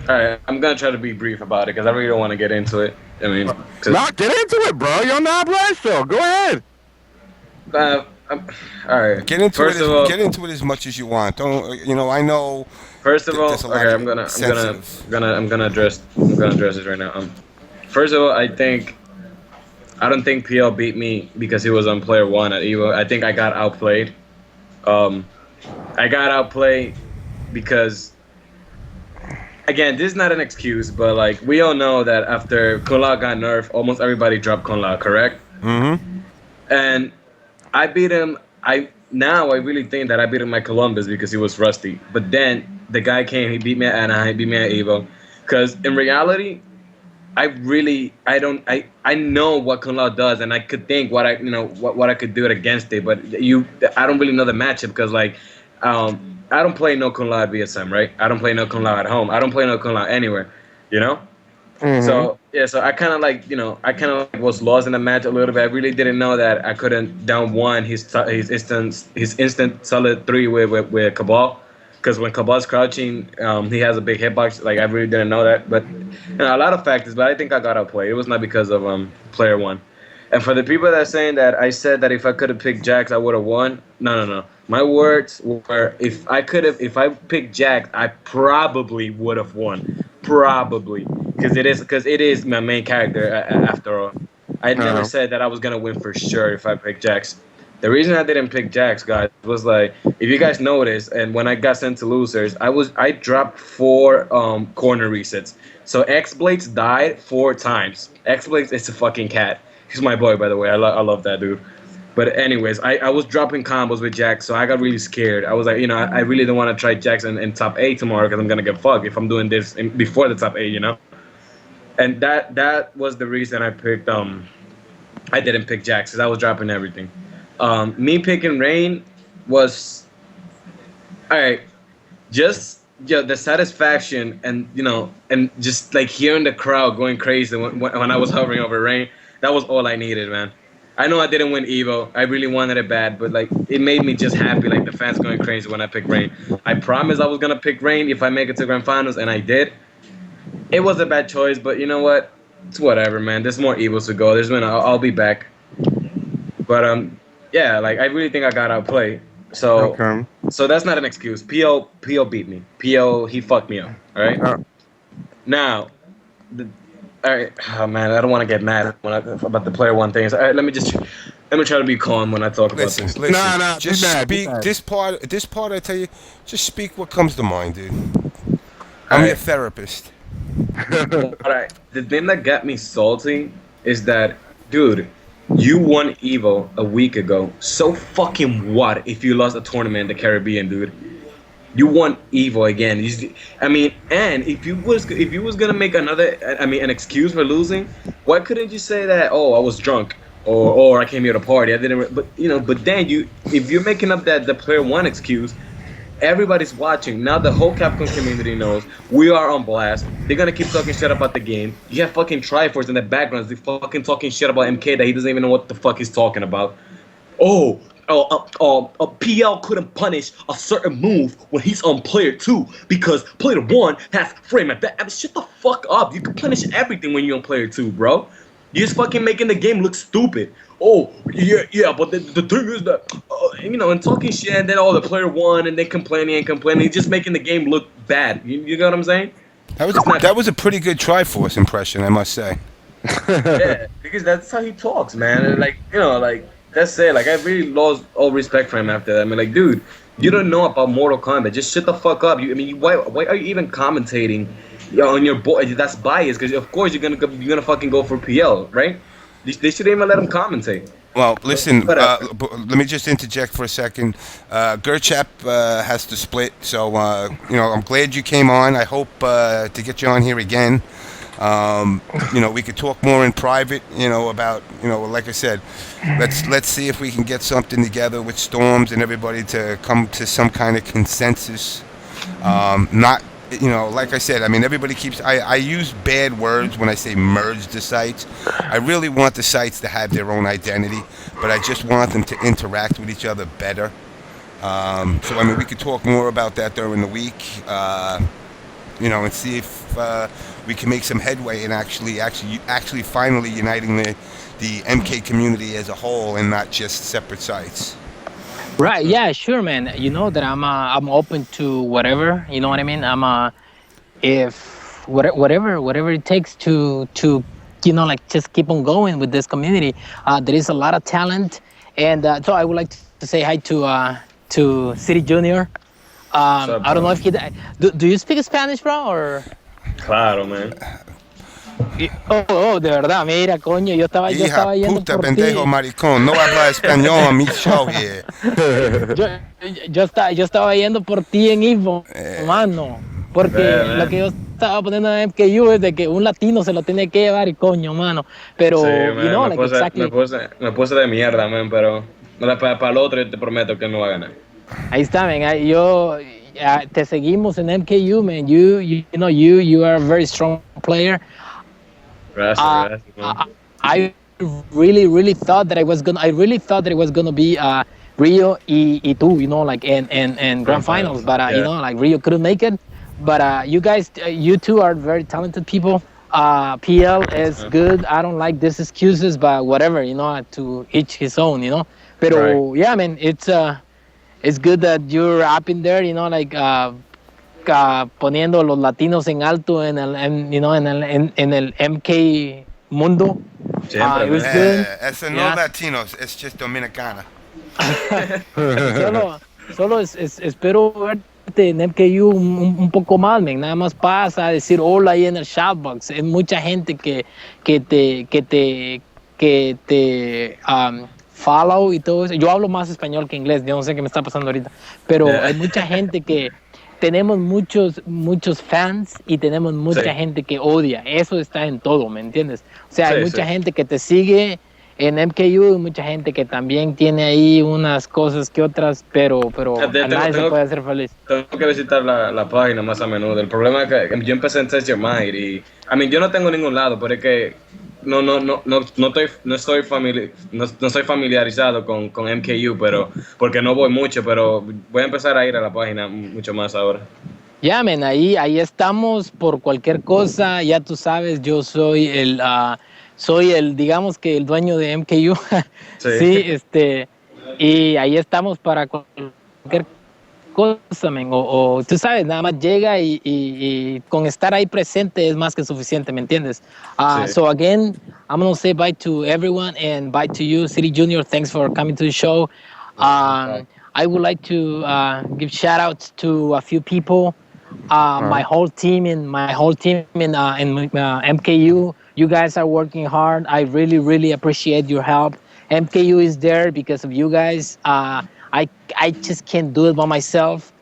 right, I'm gonna try to be brief about it because I really don't want to get into it. I mean, Nah, get into it, bro. You're on the Blast Show. Go ahead. all right. Get into it as much as you want. Don't I know. First of all, there's a lot okay, of I'm gonna sensitive. address this right now. First of all, I don't think PL beat me because he was on player one at Evo. I think I got outplayed. I got outplayed because, again, this is not an excuse, but like we all know that after Kun Lao got nerfed, almost everybody dropped Kun Lao, correct? Mm-hmm. And I beat him. I really think that I beat him at Columbus because he was rusty. But then the guy came, he beat me at Anaheim, he beat me at Evo. Because in reality, I know what Kun Lao does, and I could think what I could do it against it. But I don't really know the matchup because like, I don't play no Kun Lao at VSM, right? I don't play no Kun Lao at home. I don't play no Kun Lao anywhere, you know. Mm-hmm. So yeah, so I kind of was lost in the match a little bit. I really didn't know that I couldn't down one his instant solid three with Cabal, because when Cabal's crouching, he has a big hitbox. Like I really didn't know that, but a lot of factors. But I think I got outplayed. It was not because of player one. And for the people that are saying that I said that if I could have picked Jax, I would have won. No. My words were if I picked Jax, I probably would have won. Probably. Because it is my main character after all. I never said that I was going to win for sure if I picked Jax. The reason I didn't pick Jax, guys, was like, if you guys notice, and when I got sent to losers, I dropped 4 corner resets. So X-Blades died 4 times. X-Blades is a fucking cat. He's my boy, by the way. I love that dude. But anyways, I was dropping combos with Jax, so I got really scared. I was like, I really don't want to try Jax in top 8 tomorrow because I'm going to get fucked if I'm doing this before the top 8, And that was the reason I picked, I didn't pick Jax because I was dropping everything. Me picking Rain was, all right, just the satisfaction and, and just like hearing the crowd going crazy when I was hovering over Rain. That was all I needed, man. I know I didn't win Evo. I really wanted it bad, but like it made me just happy. Like the fans going crazy when I picked Rain. I promised I was gonna pick Rain if I make it to Grand Finals, and I did. It was a bad choice, but you know what? It's whatever, man. There's more Evos to go. I'll be back. But yeah, like I really think I got outplayed. So so that's not an excuse. PO beat me. PO he fucked me up. All right. Now. All right, oh man, I don't want to get mad about the player one things. All right, let me try to be calm when I talk about this. Listen. Nah, just be speak mad. this part. I tell you, just speak what comes to mind, dude. I'm your therapist. All right, the thing that got me salty is that, dude, you won Evo a week ago. So fucking what if you lost a tournament in the Caribbean, dude? You won Evo again. And if you was gonna make an excuse for losing, why couldn't you say that? Oh, I was drunk, or I came here to party. I didn't. But then if you're making up the player one excuse, everybody's watching. Now the whole Capcom community knows we are on blast. They're gonna keep talking shit about the game. You have fucking Triforce in the background. They're fucking talking shit about MK that he doesn't even know what the fuck he's talking about. PL couldn't punish a certain move when he's on player 2 because player 1 has frame at that. I mean, shut the fuck up. You can punish everything when you're on player 2, bro. You're just fucking making the game look stupid. Oh yeah, but the thing is that and talking shit, and then the player won, and then complaining, just making the game look bad. You know what I'm saying? It's not. That was a pretty good Triforce impression, I must say. Yeah, because that's how he talks, man. And like that's it. Like I really lost all respect for him after that. I mean, like, dude, you don't know about Mortal Kombat. Just shut the fuck up. Why are you even commentating on your boy? That's biased because of course you're gonna fucking go for PL, right? They shouldn't even let him commentate. Well, listen, Whatever. let me just interject for a second. GerChap has to split, so I'm glad you came on. I hope to get you on here again. We could talk more in private, about, like I said, let's see if we can get something together with Storms and everybody to come to some kind of consensus. Not, like I said, I mean, everybody keeps, I use bad words when I say merge the sites. I really want the sites to have their own identity, but I just want them to interact with each other better. So, I mean, we could talk more about that during the week. And see if we can make some headway in actually finally uniting the MK community as a whole and not just separate sites. Right. Yeah. Sure, man. You know that I'm open to whatever. You know what I mean. If whatever it takes to like just keep on going with this community. There is a lot of talent, and so I would like to say hi to CdJr. I don't know if he. Do you speak Spanish, bro? Or? Claro, man. De verdad, mira, coño, yo estaba yendo puta, por pendejo, ti. maricón, no habla español a mi show here. Yo estaba yendo por ti en Info, mano. Porque lo que yo estaba poniendo en MKU es de que un latino se lo tiene que llevar y coño, mano. Pero, Sí, man, exactly. me puse de mierda, man, pero para el otro yo te prometo que no va a ganar. Ahí está, man. Te seguimos en MKU, man. You are a very strong player. Gracias, man. I really thought that it was gonna be Rio y tú, and grand finals, but yeah. Rio couldn't make it. But you guys, you two are very talented people. PL is good. I don't like these excuses, but whatever, to each his own, Pero yeah, man, it's good that you're up in there, poniendo los latinos en alto en el MK mundo. Siempre, it was good. It's no Latinos, it's just Dominicana. solo espero verte en MKU un poco más, man. Nada más pasa a decir hola ahí en el shoutbox. Hay mucha gente que te follow y todo eso. Yo hablo más español que inglés, yo no sé qué me está pasando ahorita, pero hay mucha gente que tenemos muchos fans y tenemos mucha gente que odia. Eso está en todo, ¿me entiendes? O sea, hay mucha gente que te sigue en MKU y mucha gente que también tiene ahí unas cosas que otras, pero a nadie se puede hacer feliz. Tengo que visitar la página más a menudo. El problema es que yo empecé en Test Your Mind y, yo no tengo ningún lado, pero es que no estoy familiarizado con MKU, pero porque no voy mucho, pero voy a empezar a ir a la página mucho más ahora. Ya, men, ahí estamos por cualquier cosa. Ya tú sabes, yo soy el digamos que el dueño de MKU. Sí, y ahí estamos para cualquier cosa, men, o tú sabes, nada más llega y con estar ahí presente es más que suficiente, ¿me entiendes? So again, I'm gonna say bye to everyone and bye to you, CdJr. Thanks for coming to the show. I would like to give shout outs to a few people. My whole team in MKU. You guys are working hard. I really appreciate your help. MKU is there because of you guys. I just can't do it by myself.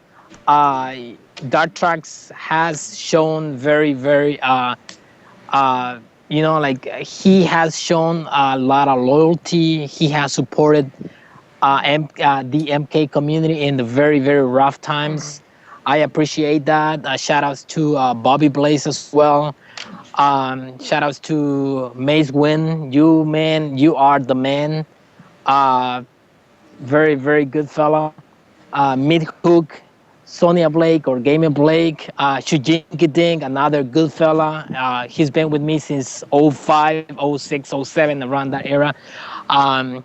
DarKNaTaS has shown very he has shown a lot of loyalty. He has supported the MK community in the very rough times. I appreciate that. Shout outs to Bobby Blaze as well. Shout outs to Maze Win. You, man, you are the man. Very good fella. Mid Hook. Sonia Blake or Gamer Blake, Shujinki Ding, another good fella. He's been with me since '05, '06, '07, around that era. Um,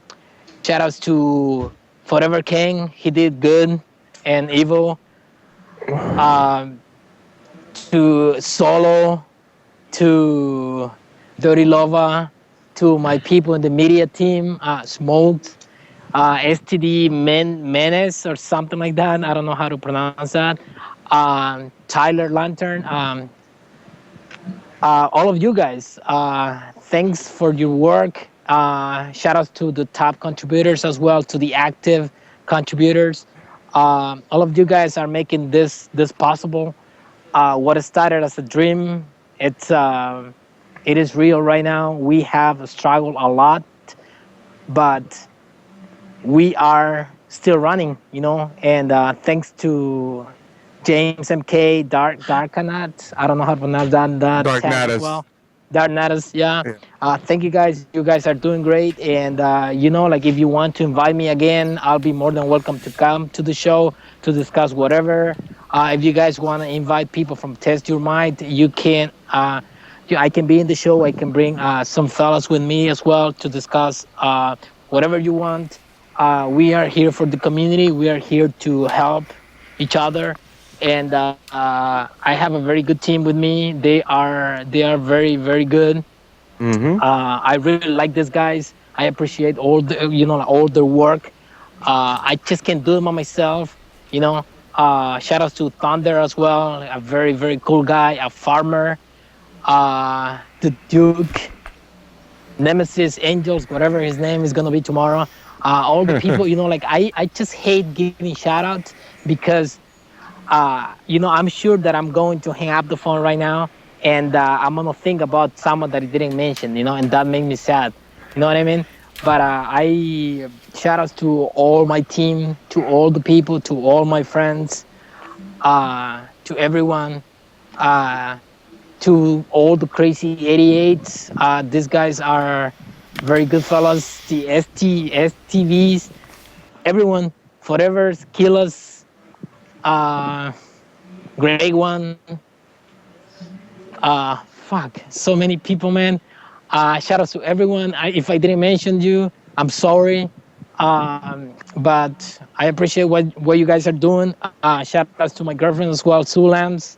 Shout outs to Forever King. He did good and evil. Um, to Solo, to Dirty Lova, to my people in the media team, Smoked, STD Menace or something like that. I don't know how to pronounce that. Tyler Lantern. All of you guys, thanks for your work. Shout outs to the top contributors as well, to the active contributors. All of you guys are making this possible. What started as a dream, it is real right now. We have struggled a lot, but we are still running, and thanks to JamessMK, DarKNaTaS. I don't know how to pronounce that tag as DarKNaTaS. well. DarKNaTaS, yeah. Yeah. Thank you guys. You guys are doing great. And, like if you want to invite me again, I'll be more than welcome to come to the show to discuss whatever. If you guys want to invite people from Test Your Mind, you can. I can be in the show. I can bring some fellas with me as well to discuss whatever you want. We are here for the community. We are here to help each other, and I have a very good team with me. They are very very good. Mm-hmm. I really like these guys. I appreciate all all their work. I just can't do it by myself. Shout outs to Thunder as well, a very very cool guy, a farmer. The Duke, Nemesis, Angels, whatever his name is gonna be tomorrow. All the people, I just hate giving shout outs because I'm sure that I'm going to hang up the phone right now and I'm gonna think about someone that I didn't mention, and that made me sad. You know what I mean? But I shout outs to all my team, to all the people, to all my friends, to everyone, to all the crazy 88s. These guys are very good fellas. The STVs, everyone, Forevers, Killers, Greg One. Fuck, so many people, man. Shout out to everyone. If I didn't mention you, I'm sorry. But I appreciate what you guys are doing. Shout outs to my girlfriend as well, Sulams.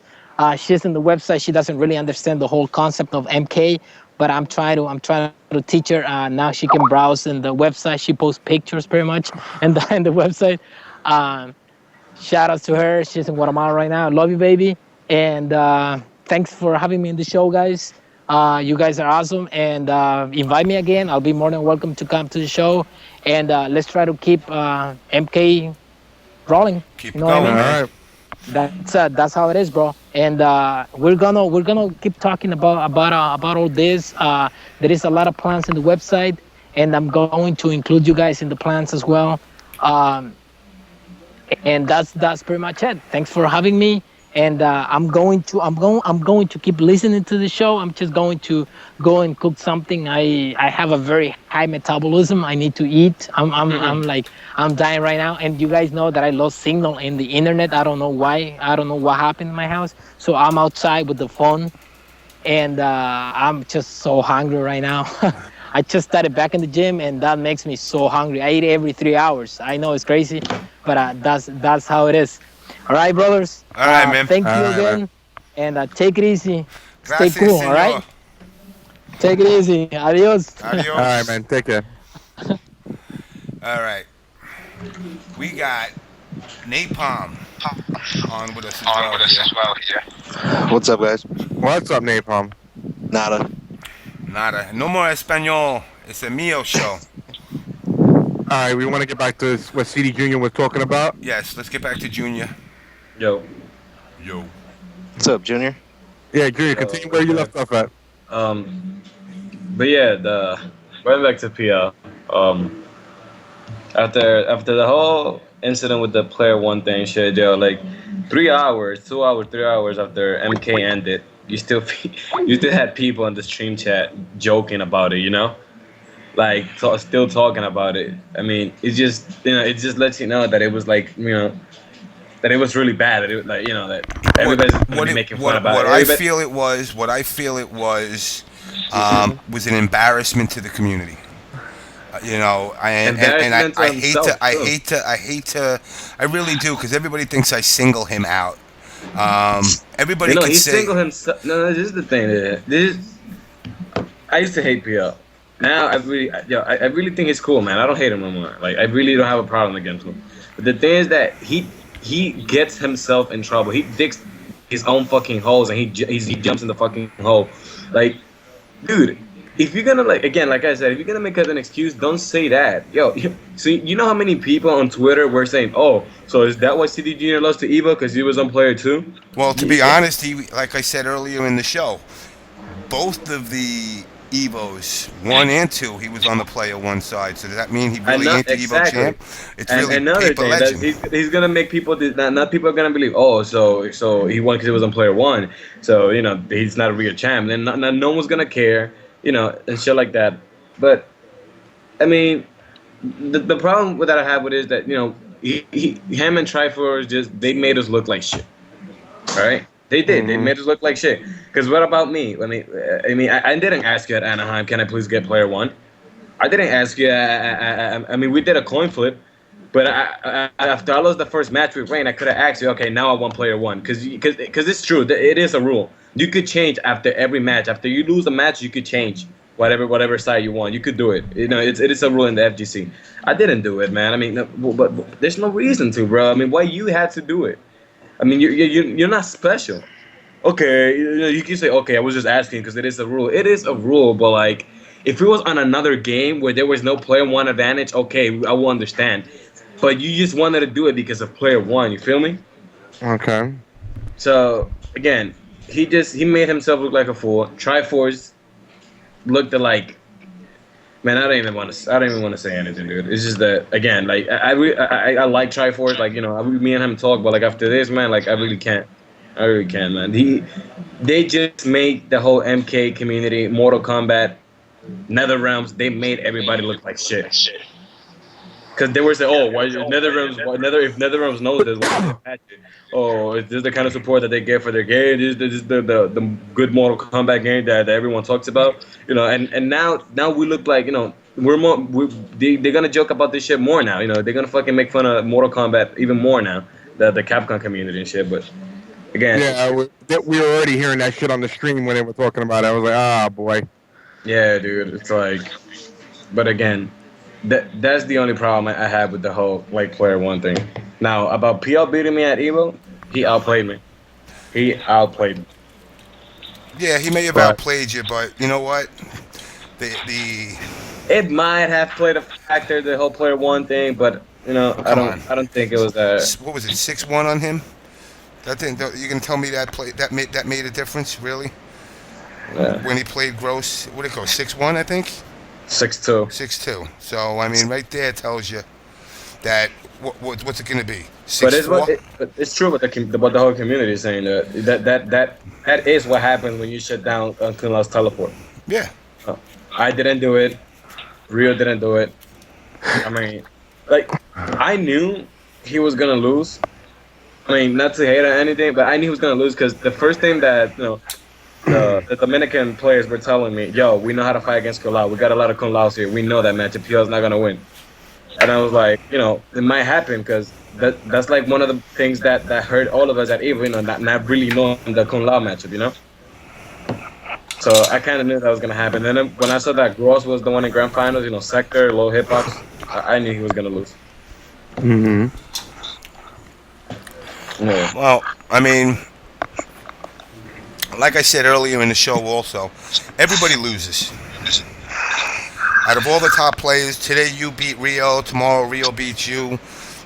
She's in the website. She doesn't really understand the whole concept of MK, but I'm trying to teach her. Now she can browse in the website. She posts pictures pretty much in the website. Shout outs to her. She's in Guatemala right now. I love you, baby. And thanks for having me in the show, guys. You guys are awesome. And invite me again. I'll be more than welcome to come to the show. And let's try to keep MK rolling. Keep you know going, what I mean? man. All right. That's how it is, bro. And we're gonna keep talking about all this. There is a lot of plans in the website, and I'm going to include you guys in the plans as well. And that's pretty much it. Thanks for having me. And I'm going to keep listening to the show. I'm just going to go and cook something. I have a very high metabolism. I need to eat. I'm dying right now. And you guys know that I lost signal in the internet. I don't know why. I don't know what happened in my house. So I'm outside with the phone, and I'm just so hungry right now. I just started back in the gym, and that makes me so hungry. I eat every 3 hours. I know it's crazy, but that's how it is. All right, brothers. All right, man. Thank you All right, again, and take it easy. Gracias, Stay cool. señor. All right. Take it easy. Adios. Adios. All right, man. Take care. All right. We got Napalm on with us as well here. What's up, guys? What's up, Napalm? Nada. Nada. No more Espanol. It's a Mio show. All right, we want to get back to what CdJr was talking about. Yes, let's get back to Junior. Yo. What's up, Junior? Yeah, Junior, continue where you left off at. But yeah, going back to PL. After the whole incident with the player one thing, shit, yo, like 3 hours, 2 hours, 3 hours after MK ended, you still had people in the stream chat joking about it, like still talking about it. I mean, it just lets you know that it was like, that it was really bad. That it, like, you know, that everybody's gonna be making fun about what it. I feel it was an embarrassment to the community. You know, I really do, because everybody thinks I single him out. Everybody you know, can he say singled himself. No, this is the thing. I used to hate PL. Now I really think he's cool, man. I don't hate him no more. Like, I really don't have a problem against him. But the thing is that he gets himself in trouble. He digs his own fucking holes, and he jumps in the fucking hole. Like, dude, if you're gonna, like, again, like I said, if you're gonna make it an excuse, don't say that. So you know how many people on Twitter were saying, "Oh, so is that why CdJr lost to Evo because he was on player 2?" Well, to be honest, like I said earlier in the show, both of the Evos 1 and 2, he was on the player 1 side. So does that mean he really ain't the Evo champ? It's really another paper thing legend. he's gonna make people not people are gonna believe. Oh, so he won because he was on player 1. So, you know, he's not a real champ. And then no one's gonna care, you know, and shit like that. But I mean, the problem that I have with it is that, you know, him and Triforce they made us look like shit. All right. They did. Mm-hmm. They made us look like shit. Because what about me? I didn't ask you at Anaheim, can I please get player 1? I didn't ask you. I mean, we did a coin flip, but after I lost the first match with Rain, I could have asked you, okay, now I want player 1. Because it's true. It is a rule. You could change after every match. After you lose a match, you could change whatever side you want. You could do it. You know, it is a rule in the FGC. I didn't do it, man. I mean, but there's no reason to, bro. I mean, why you had to do it? I mean, you're not special. Okay, you can say, okay, I was just asking because it is a rule. It is a rule, but, like, if it was on another game where there was no player 1 advantage, okay, I will understand. But you just wanted to do it because of player 1. You feel me? Okay. So again, he made himself look like a fool. Triforce looked like. Man, I don't even want to say anything, dude. It's just that, again, like, I like Triforce, like, you know, me and him talk, but, like, after this, man, like, I really can't, man. They just made the whole MK community, Mortal Kombat, NetherRealms, they made everybody look like shit. Because they were saying, oh, why NetherRealms? If NetherRealms knows this, why did they patch it? Oh, is this the kind of support that they get for their game? This is the good Mortal Kombat game that everyone talks about, you know. And now we look like, you know, they're gonna joke about this shit more now. You know, they're gonna fucking make fun of Mortal Kombat even more now, the Capcom community and shit. But again, yeah, we were already hearing that shit on the stream when they were talking about it. I was like, ah, boy. Yeah, dude, it's like, but again. That's the only problem I have with the whole, like, player 1 thing. Now, about PL beating me at Evo, he outplayed me. Yeah, he may have outplayed you, but you know what? It might have played a factor, the whole player 1 thing, but, you know, I don't think it was that. What was it, 6-1 on him? That thing, you can tell me that made a difference, really? Yeah. When he played Gross, what did it go, 6-1, I think? 6-2. 6-2. So, I mean, right there tells you that what's it going to be? 6-4? But it's true what the whole community is saying. That is what happens when you shut down Kunlal's teleport. Yeah. I didn't do it. Rio didn't do it. I mean, like, I knew he was going to lose. I mean, not to hate or anything, but I knew he was going to lose because the first thing that, you know, the Dominican players were telling me, yo, we know how to fight against Kun Lao. We got a lot of Kun Laos here. We know that matchup. PL's not going to win. And I was like, you know, it might happen because that's like one of the things that hurt all of us at Evo, you know, not really knowing the Kun Lao matchup, you know? So I kind of knew that was going to happen. Then when I saw that Gross was the one in grand finals, you know, sector, low hitbox, I knew he was going to lose. Mm-hmm. Yeah. Well, I mean, like I said earlier in the show also, everybody loses. Out of all the top players, today you beat Rio, tomorrow Rio beats you.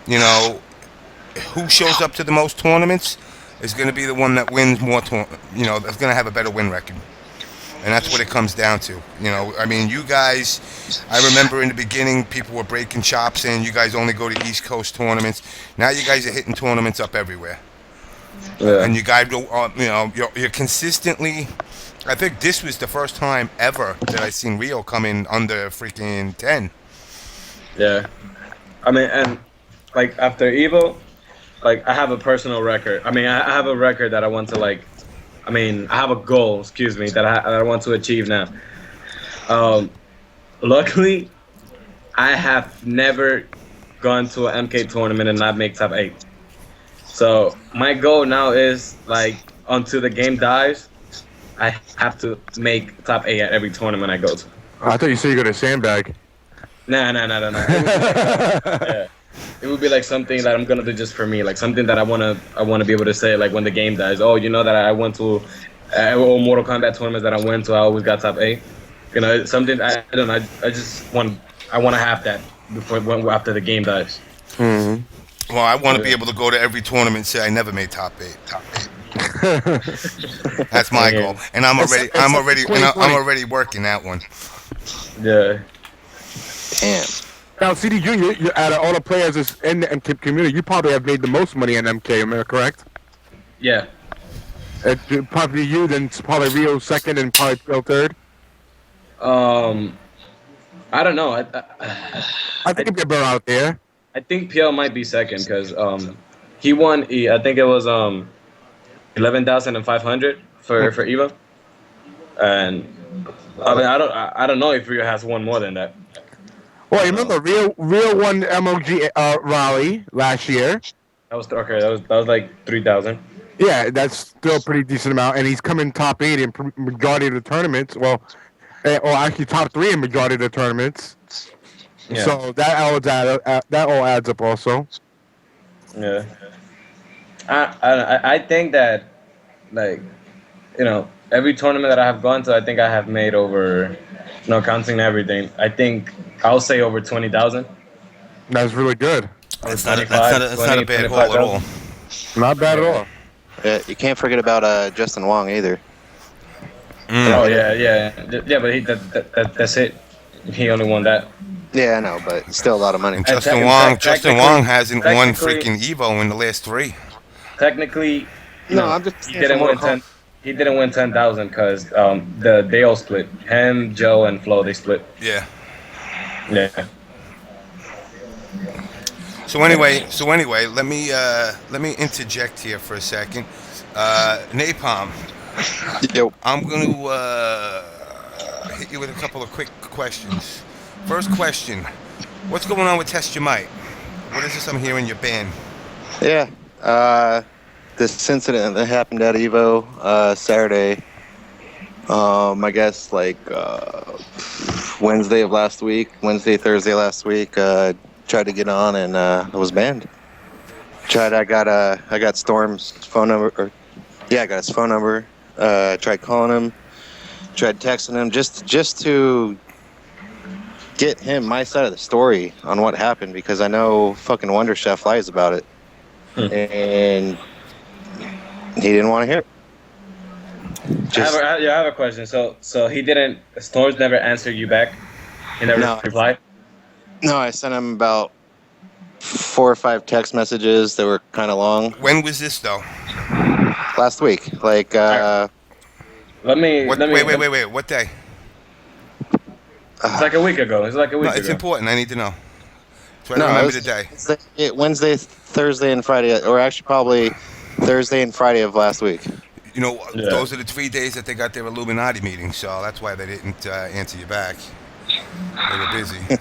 You know, who shows up to the most tournaments is going to be the one that wins more, you know, that's going to have a better win record. And that's what it comes down to. You know, I mean, you guys, I remember in the beginning, people were breaking chops saying you guys only go to East Coast tournaments. Now you guys are hitting tournaments up everywhere. Yeah. And you guys, you know, you're consistently. I think this was the first time ever that I seen Rio come in under freaking 10. Yeah, I mean, and like after Evo, like I have a personal record. I mean, I have a record that I want to like. I mean, I have a goal. Excuse me, that I want to achieve now. Luckily, I have never gone to an MK tournament and not make top 8. So my goal now is like until the game dies, I have to make top 8 at every tournament I go to. I thought you said you go to sandbag. Nah. It would be like something that I'm gonna do just for me, like something that I wanna be able to say like when the game dies. Oh, you know that I went to all Mortal Kombat tournaments that I went to, I always got top 8. You know, something I don't know. I just want to have that after the game dies. Mm-hmm. Well, I want to be able to go to every tournament and say I never made top 8. That's my goal, and I'm already working that one. Yeah. Damn. Now, CdJr, you out of all the players in the MK community, you probably have made the most money in MK. Am I correct? Yeah. Probably you, then it's probably Rio second, and probably Phil third. I don't know. I think you're better out there. I think PL might be second because he won. I think it was 11,500 for Evo, and I mean I don't know if Rio has won more than that. Well, you remember Rio won the MOG rally last year. That was okay. That was like 3,000. Yeah, that's still a pretty decent amount, and he's coming top 8 in majority of the tournaments. Well, or actually top 3 in majority of the tournaments. Yeah. So that all adds up also. Yeah. I think that, like, you know, every tournament that I have gone to, I think I have made over, you know, counting everything, I think I'll say over 20,000. That's really good. That's not a bad haul at all. Not bad at all. You can't forget about Justin Wong either. Oh yeah, but that's it. He only won that. Yeah, I know, but still a lot of money. And Justin Wong hasn't won freaking Evo in the last 3. Technically, I'm just he didn't win 10. He didn't win 10,000 because they all split. Him, Joe, and Flo, they split. Yeah. Yeah. So anyway, let me interject here for a second. Napalm. Yo. I'm going to hit you with a couple of quick questions. First question: what's going on with Test Your Might? What is this I'm hearing you're banned? Yeah. This incident that happened at Evo Saturday. I guess like Thursday last week. Tried to get on and I was banned. I got Storm's phone number. I got his phone number. Tried calling him. Tried texting him just to get him my side of the story on what happened because I know fucking Wonder Chef lies about it, and he didn't want to hear it. I have a question. So he didn't. Storms never answered you back. He never replied. No, I sent him about 4 or 5 text messages that were kind of long. When was this though? Last week, like. Wait. What day? It's like a week ago. No, it's important. I need to know. So I remember the day. Wednesday, Thursday, and Friday, or actually probably Thursday and Friday of last week. You know, those are the 3 days that they got their Illuminati meeting, so that's why they didn't answer you back. They were busy.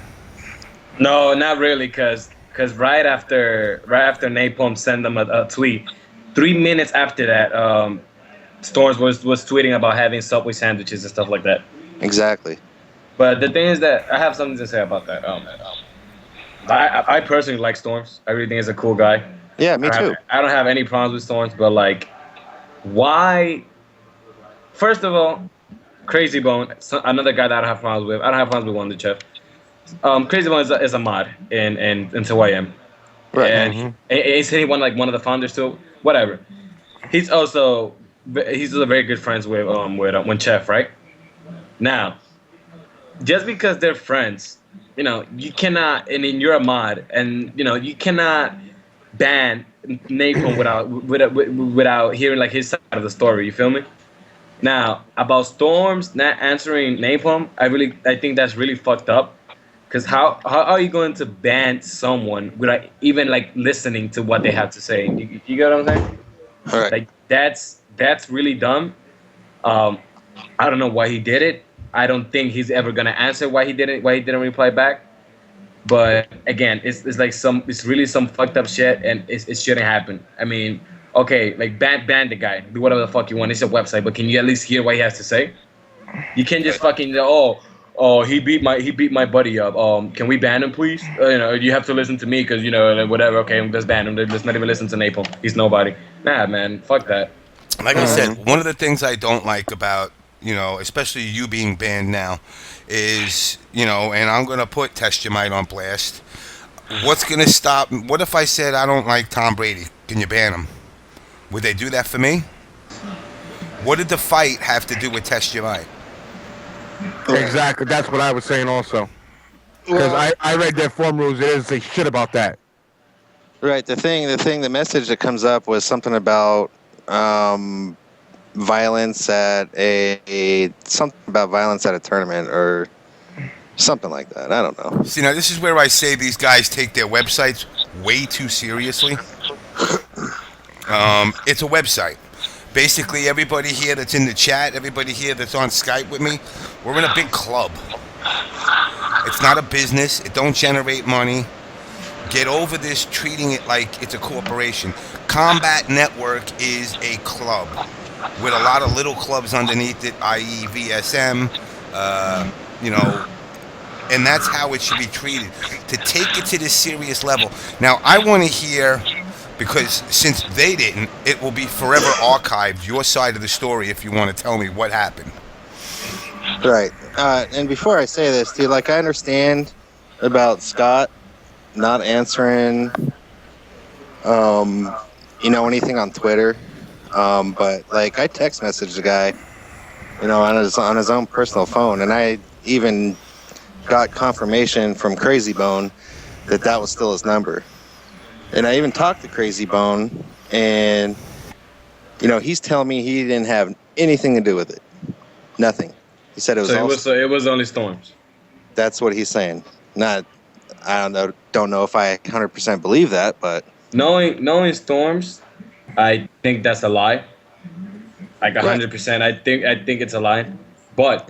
No, not really, because right after Napalm sent them a tweet, 3 minutes after that, Storms was tweeting about having Subway sandwiches and stuff like that. Exactly. But the thing is that I have something to say about that. I personally like Storms. I really think he's a cool guy. Yeah, me too. I don't have any problems with Storms, but like, why? First of all, Crazy Bone, another guy that I don't have problems with. I don't have problems with Wonder Chef. Crazy Bone is a mod in 2AM. Right. And he's one of the founders too. Whatever. He's also very good friends with Chef, right? Now, just because they're friends, you know, you cannot, and then you're a mod, and you know, you cannot ban Napalm without hearing like his side of the story. You feel me? Now, about Storms not answering Napalm, I think that's really fucked up. Because how are you going to ban someone without even like listening to what they have to say? You get what I'm saying? All right. Like that's really dumb. Um, I don't know why he did it. I don't think he's ever gonna answer why he didn't reply back. But again, it's like it's really some fucked up shit, and it shouldn't happen. I mean, okay, like ban the guy, do whatever the fuck you want. It's a website, but can you at least hear what he has to say? You can't just fucking he beat my buddy up. Can we ban him, please? You have to listen to me because whatever. Okay, let's ban him. Let's not even listen to Napalm. He's nobody. Nah, man, fuck that. Like I said, one of the things I don't like about, especially you being banned now, is, and I'm going to put Test Your Might on blast. What's going to stop? What if I said I don't like Tom Brady? Can you ban him? Would they do that for me? What did the fight have to do with Test Your Might? Exactly. That's what I was saying also. Because I read their form rules. It doesn't say shit about that. Right. The message that comes up was something about violence at something about violence at a tournament or something like that. I don't know. See, now this is where I say these guys take their websites way too seriously. It's a website. Basically, everybody here that's in the chat, everybody here that's on Skype with me, we're in a big club. It's not a business. It don't generate money. Get over this treating it like it's a corporation. Combat Network is a club with a lot of little clubs underneath it, i.e. VSM, and that's how it should be treated. To take it to this serious level. Now, I want to hear, because since they didn't, it will be forever archived, your side of the story, if you want to tell me what happened. Right. And before I say this, dude, like, I understand about Scott not answering, anything on Twitter. But, like, I text messaged the guy, on his own personal phone, and I even got confirmation from Crazy Bone that was still his number. And I even talked to Crazy Bone, and, he's telling me he didn't have anything to do with it. Nothing. He said it was it was only Storms. That's what he's saying. I don't know if I 100% believe that, but Knowing Storms, I think that's a lie. Like 100%. I think it's a lie. But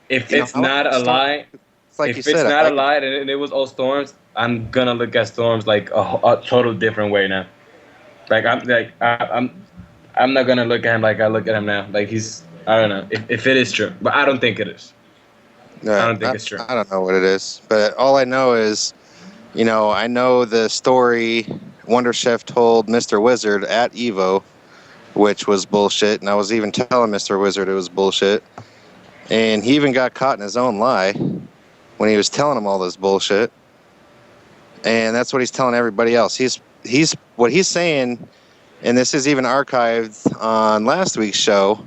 if it's not a lie, like if it's not a lie and it was all Storms, I'm gonna look at Storms like a total different way now. Like I'm not gonna look at him like I look at him now. Like I don't know if it is true, but I don't think it is. No, I don't think it's true. I don't know what it is, but all I know is, I know the story Wonder Chef told Mr. Wizard at Evo, which was bullshit, and I was even telling Mr. Wizard it was bullshit, and he even got caught in his own lie when he was telling him all this bullshit, and that's what he's telling everybody else. He's what he's saying, and this is even archived on last week's show.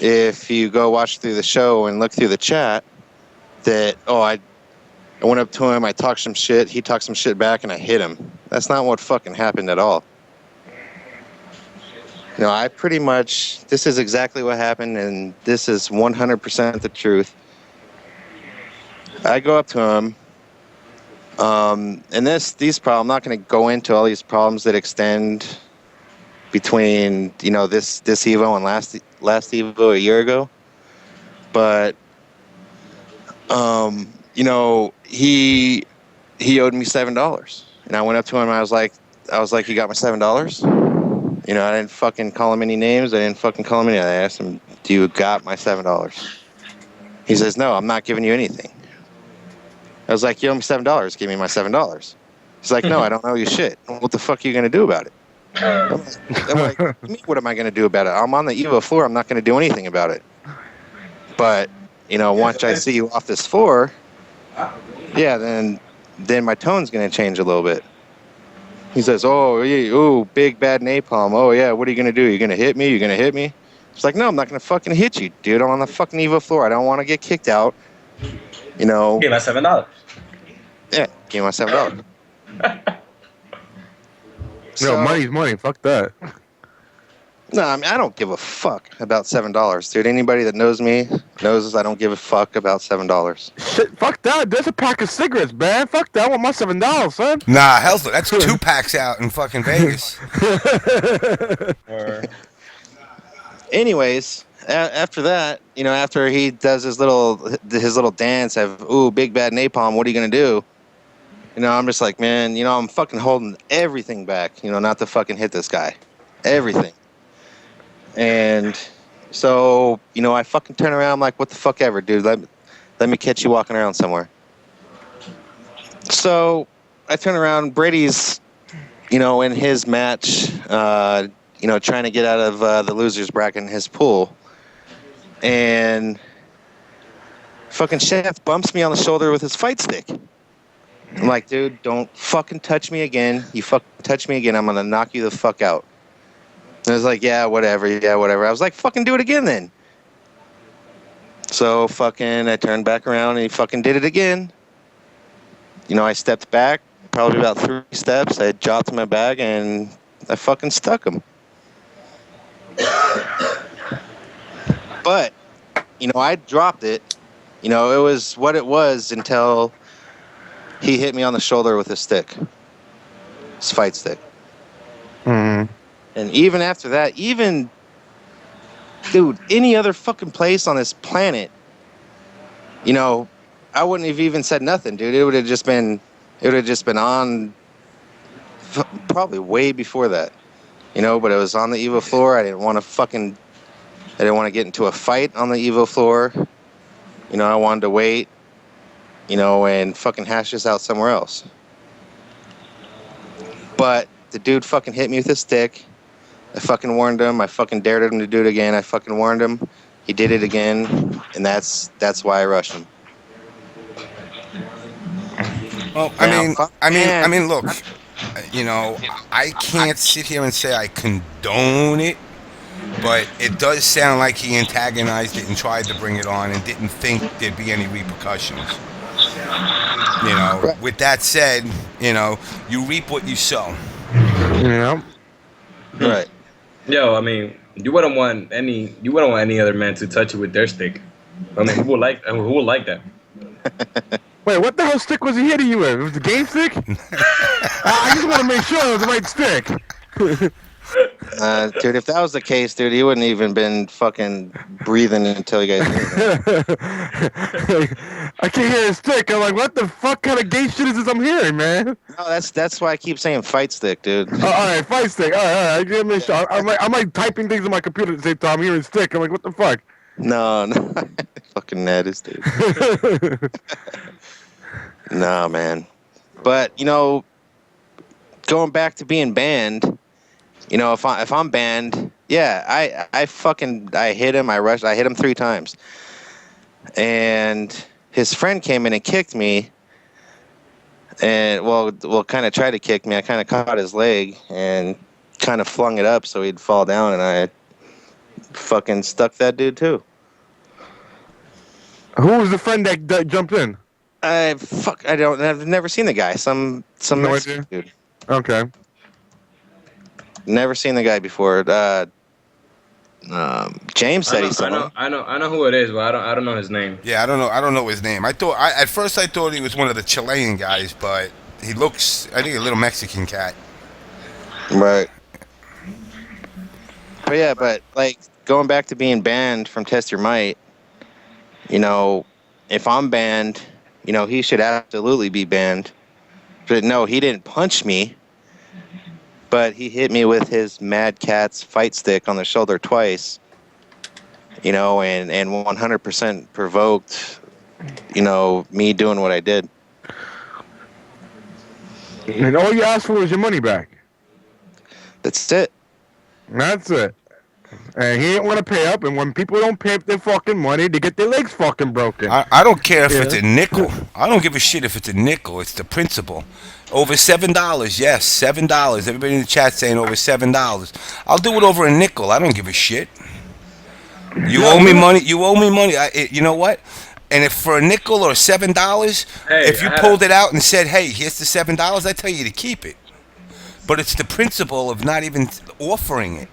If you go watch through the show and look through the chat, that, I went up to him, I talked some shit, he talked some shit back, and I hit him. That's not what fucking happened at all. I pretty much, this is exactly what happened, and this is 100% the truth. I go up to him, and these problems, I'm not going to go into all these problems that extend between, this Evo and last Evo a year ago. But, he owed me $7. And I went up to him and I was like, you got my $7? I didn't fucking call him any names. I didn't fucking call him anything. I asked him, do you got my $7? He says, no, I'm not giving you anything. I was like, you owe me $7. Give me my $7. He's like, no, I don't owe you shit. What the fuck are you going to do about it? I'm like, what am I going to do about it? I'm on the Evo floor. I'm not going to do anything about it. But, once I see you off this floor, yeah, then my tone's going to change a little bit. He says, big bad napalm. Oh, yeah, what are you going to do? You're going to hit me? You're going to hit me? It's like, no, I'm not going to fucking hit you, dude. I'm on the fucking Evo floor. I don't want to get kicked out. Give my $7. Yeah, give my $7. Money's money. Fuck that. No, I mean, I don't give a fuck about $7, dude. Anybody that knows me knows I don't give a fuck about $7. Shit, fuck that. There's a pack of cigarettes, man. Fuck that. I want my $7, son. Nah, hell, that's 2 packs out in fucking Vegas. Anyways, after that, after he does his little dance of ooh, big bad napalm, what are you gonna do? I'm just like, man, I'm fucking holding everything back, not to fucking hit this guy, everything. And so, I fucking turn around, I'm like, what the fuck ever, dude? Let me catch you walking around somewhere. So I turn around, Brady's, in his match, trying to get out of the losers bracket in his pool. And fucking Chef bumps me on the shoulder with his fight stick. I'm like, dude, don't fucking touch me again. You fucking touch me again, I'm going to knock you the fuck out. And I was like, yeah, whatever. I was like, fucking do it again then. So fucking I turned back around and he fucking did it again. I stepped back, probably about 3 steps. I dropped my bag and I fucking stuck him. But, I dropped it. It was what it was until he hit me on the shoulder with his stick. His fight stick. Mm-hmm. And even after that, dude, any other fucking place on this planet, I wouldn't have even said nothing, dude. It would have just been on probably way before that, but it was on the Evo floor. I didn't want to get into a fight on the Evo floor. I wanted to wait, and fucking hash this out somewhere else. But the dude fucking hit me with his stick. I fucking warned him. I fucking dared him to do it again. I fucking warned him. He did it again, and that's why I rushed him. Well, I mean, look, I can't sit here and say I condone it, but it does sound like he antagonized it and tried to bring it on and didn't think there'd be any repercussions. Right. With that said, you reap what you sow. Right. Yo, I mean, you wouldn't want any other man to touch you with their stick. I mean, who would like that? Wait, what the hell stick was he hitting you with? It was the game stick? I just want to make sure it was the right stick. Dude, if that was the case, dude, he wouldn't even been fucking breathing until you guys knew that. I can't hear his stick. I'm like, what the fuck kind of gay shit is this I'm hearing, man? No, that's why I keep saying fight stick, dude. All right, fight stick. All right. I gotta make sure. I'm like typing things on my computer at the same time. I'm hearing stick. I'm like, what the fuck? No. Fucking Ned, dude. Nah, man. But, going back to being banned, if I'm banned, yeah, I hit him. I hit him 3 times. And his friend came in and kicked me. And, well, kind of tried to kick me. I kind of caught his leg and kind of flung it up so he'd fall down. And I fucking stuck that dude, too. Who was the friend that jumped in? I've never seen the guy. Some No Mexican idea. dude. Okay. Never seen the guy before. James said he saw him. I know who it is, but I don't know his name. Yeah, I don't know his name. At first I thought he was one of the Chilean guys, but he looks, I think, a little Mexican cat. Right. But yeah, like going back to being banned from Test Your Might, if I'm banned, he should absolutely be banned. But no, he didn't punch me, but he hit me with his Mad Catz fight stick on the shoulder twice, and 100% provoked, me doing what I did. And all you asked for was your money back. That's it. That's it. And he didn't want to pay up, and when people don't pay up their fucking money, they get their legs fucking broken. I don't care if it's a nickel. I don't give a shit if it's a nickel. It's the principle. Over $7, yes, $7. Everybody in the chat saying over $7. I'll do it over a nickel. I don't give a shit. You owe me money. You owe me money. You know what? And if for a nickel or $7, if you pulled it out and said, "Hey, here's the $7," I tell you to keep it. But it's the principle of not even offering it.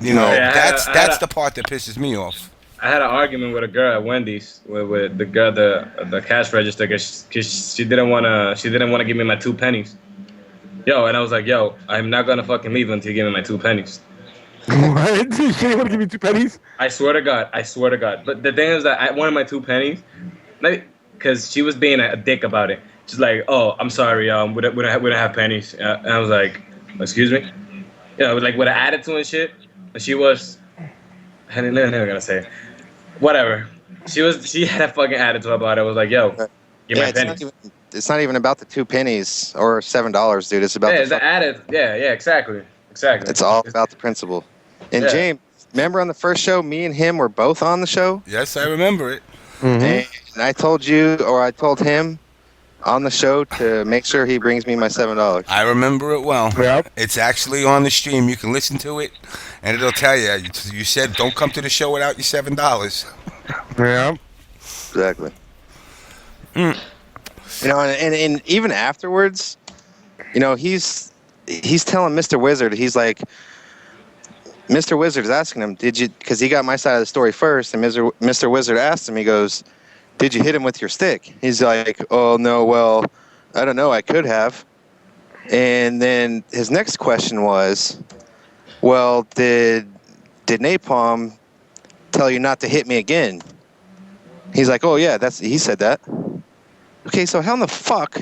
You know, Yeah, that's the part that pisses me off. I had an argument with a girl at Wendy's with the girl the cash register because she didn't wanna give me my 2 pennies. Yo, and I was like, yo, I'm not gonna fucking leave until you give me my 2 pennies. What? She didn't want to give me 2 pennies? I swear to God. But the thing is that I wanted my 2 pennies, because she was being a dick about it. She's like, oh, I'm sorry, we don't have pennies. And I was like, excuse me? Like with an attitude and shit. And she was, I'm never gonna say it. Whatever. She had a fucking attitude about it. I was like, yo, give my pennies. It's not even about the 2 pennies or $7, dude. It's about the attitude. Yeah, exactly. It's all about the principle. And Yeah. James, remember on the first show, me and him were both on the show? Yes, I remember it. And I told him on the show to make sure he brings me my $7. I remember it well. Yep. It's actually on the stream. You can listen to it, and it'll tell you. You said don't come to the show without your $7. Yeah. Exactly. And even afterwards, he's telling Mr. Wizard, he's like, Mr. Wizard's asking him, did you, because he got my side of the story first, and Mr. Wizard asked him, he goes, did you hit him with your stick? He's like, oh, no, well, I don't know, I could have. And then his next question was, well, did Napalm tell you not to hit me again? He's like, oh, yeah, he said that. Okay, so how in the fuck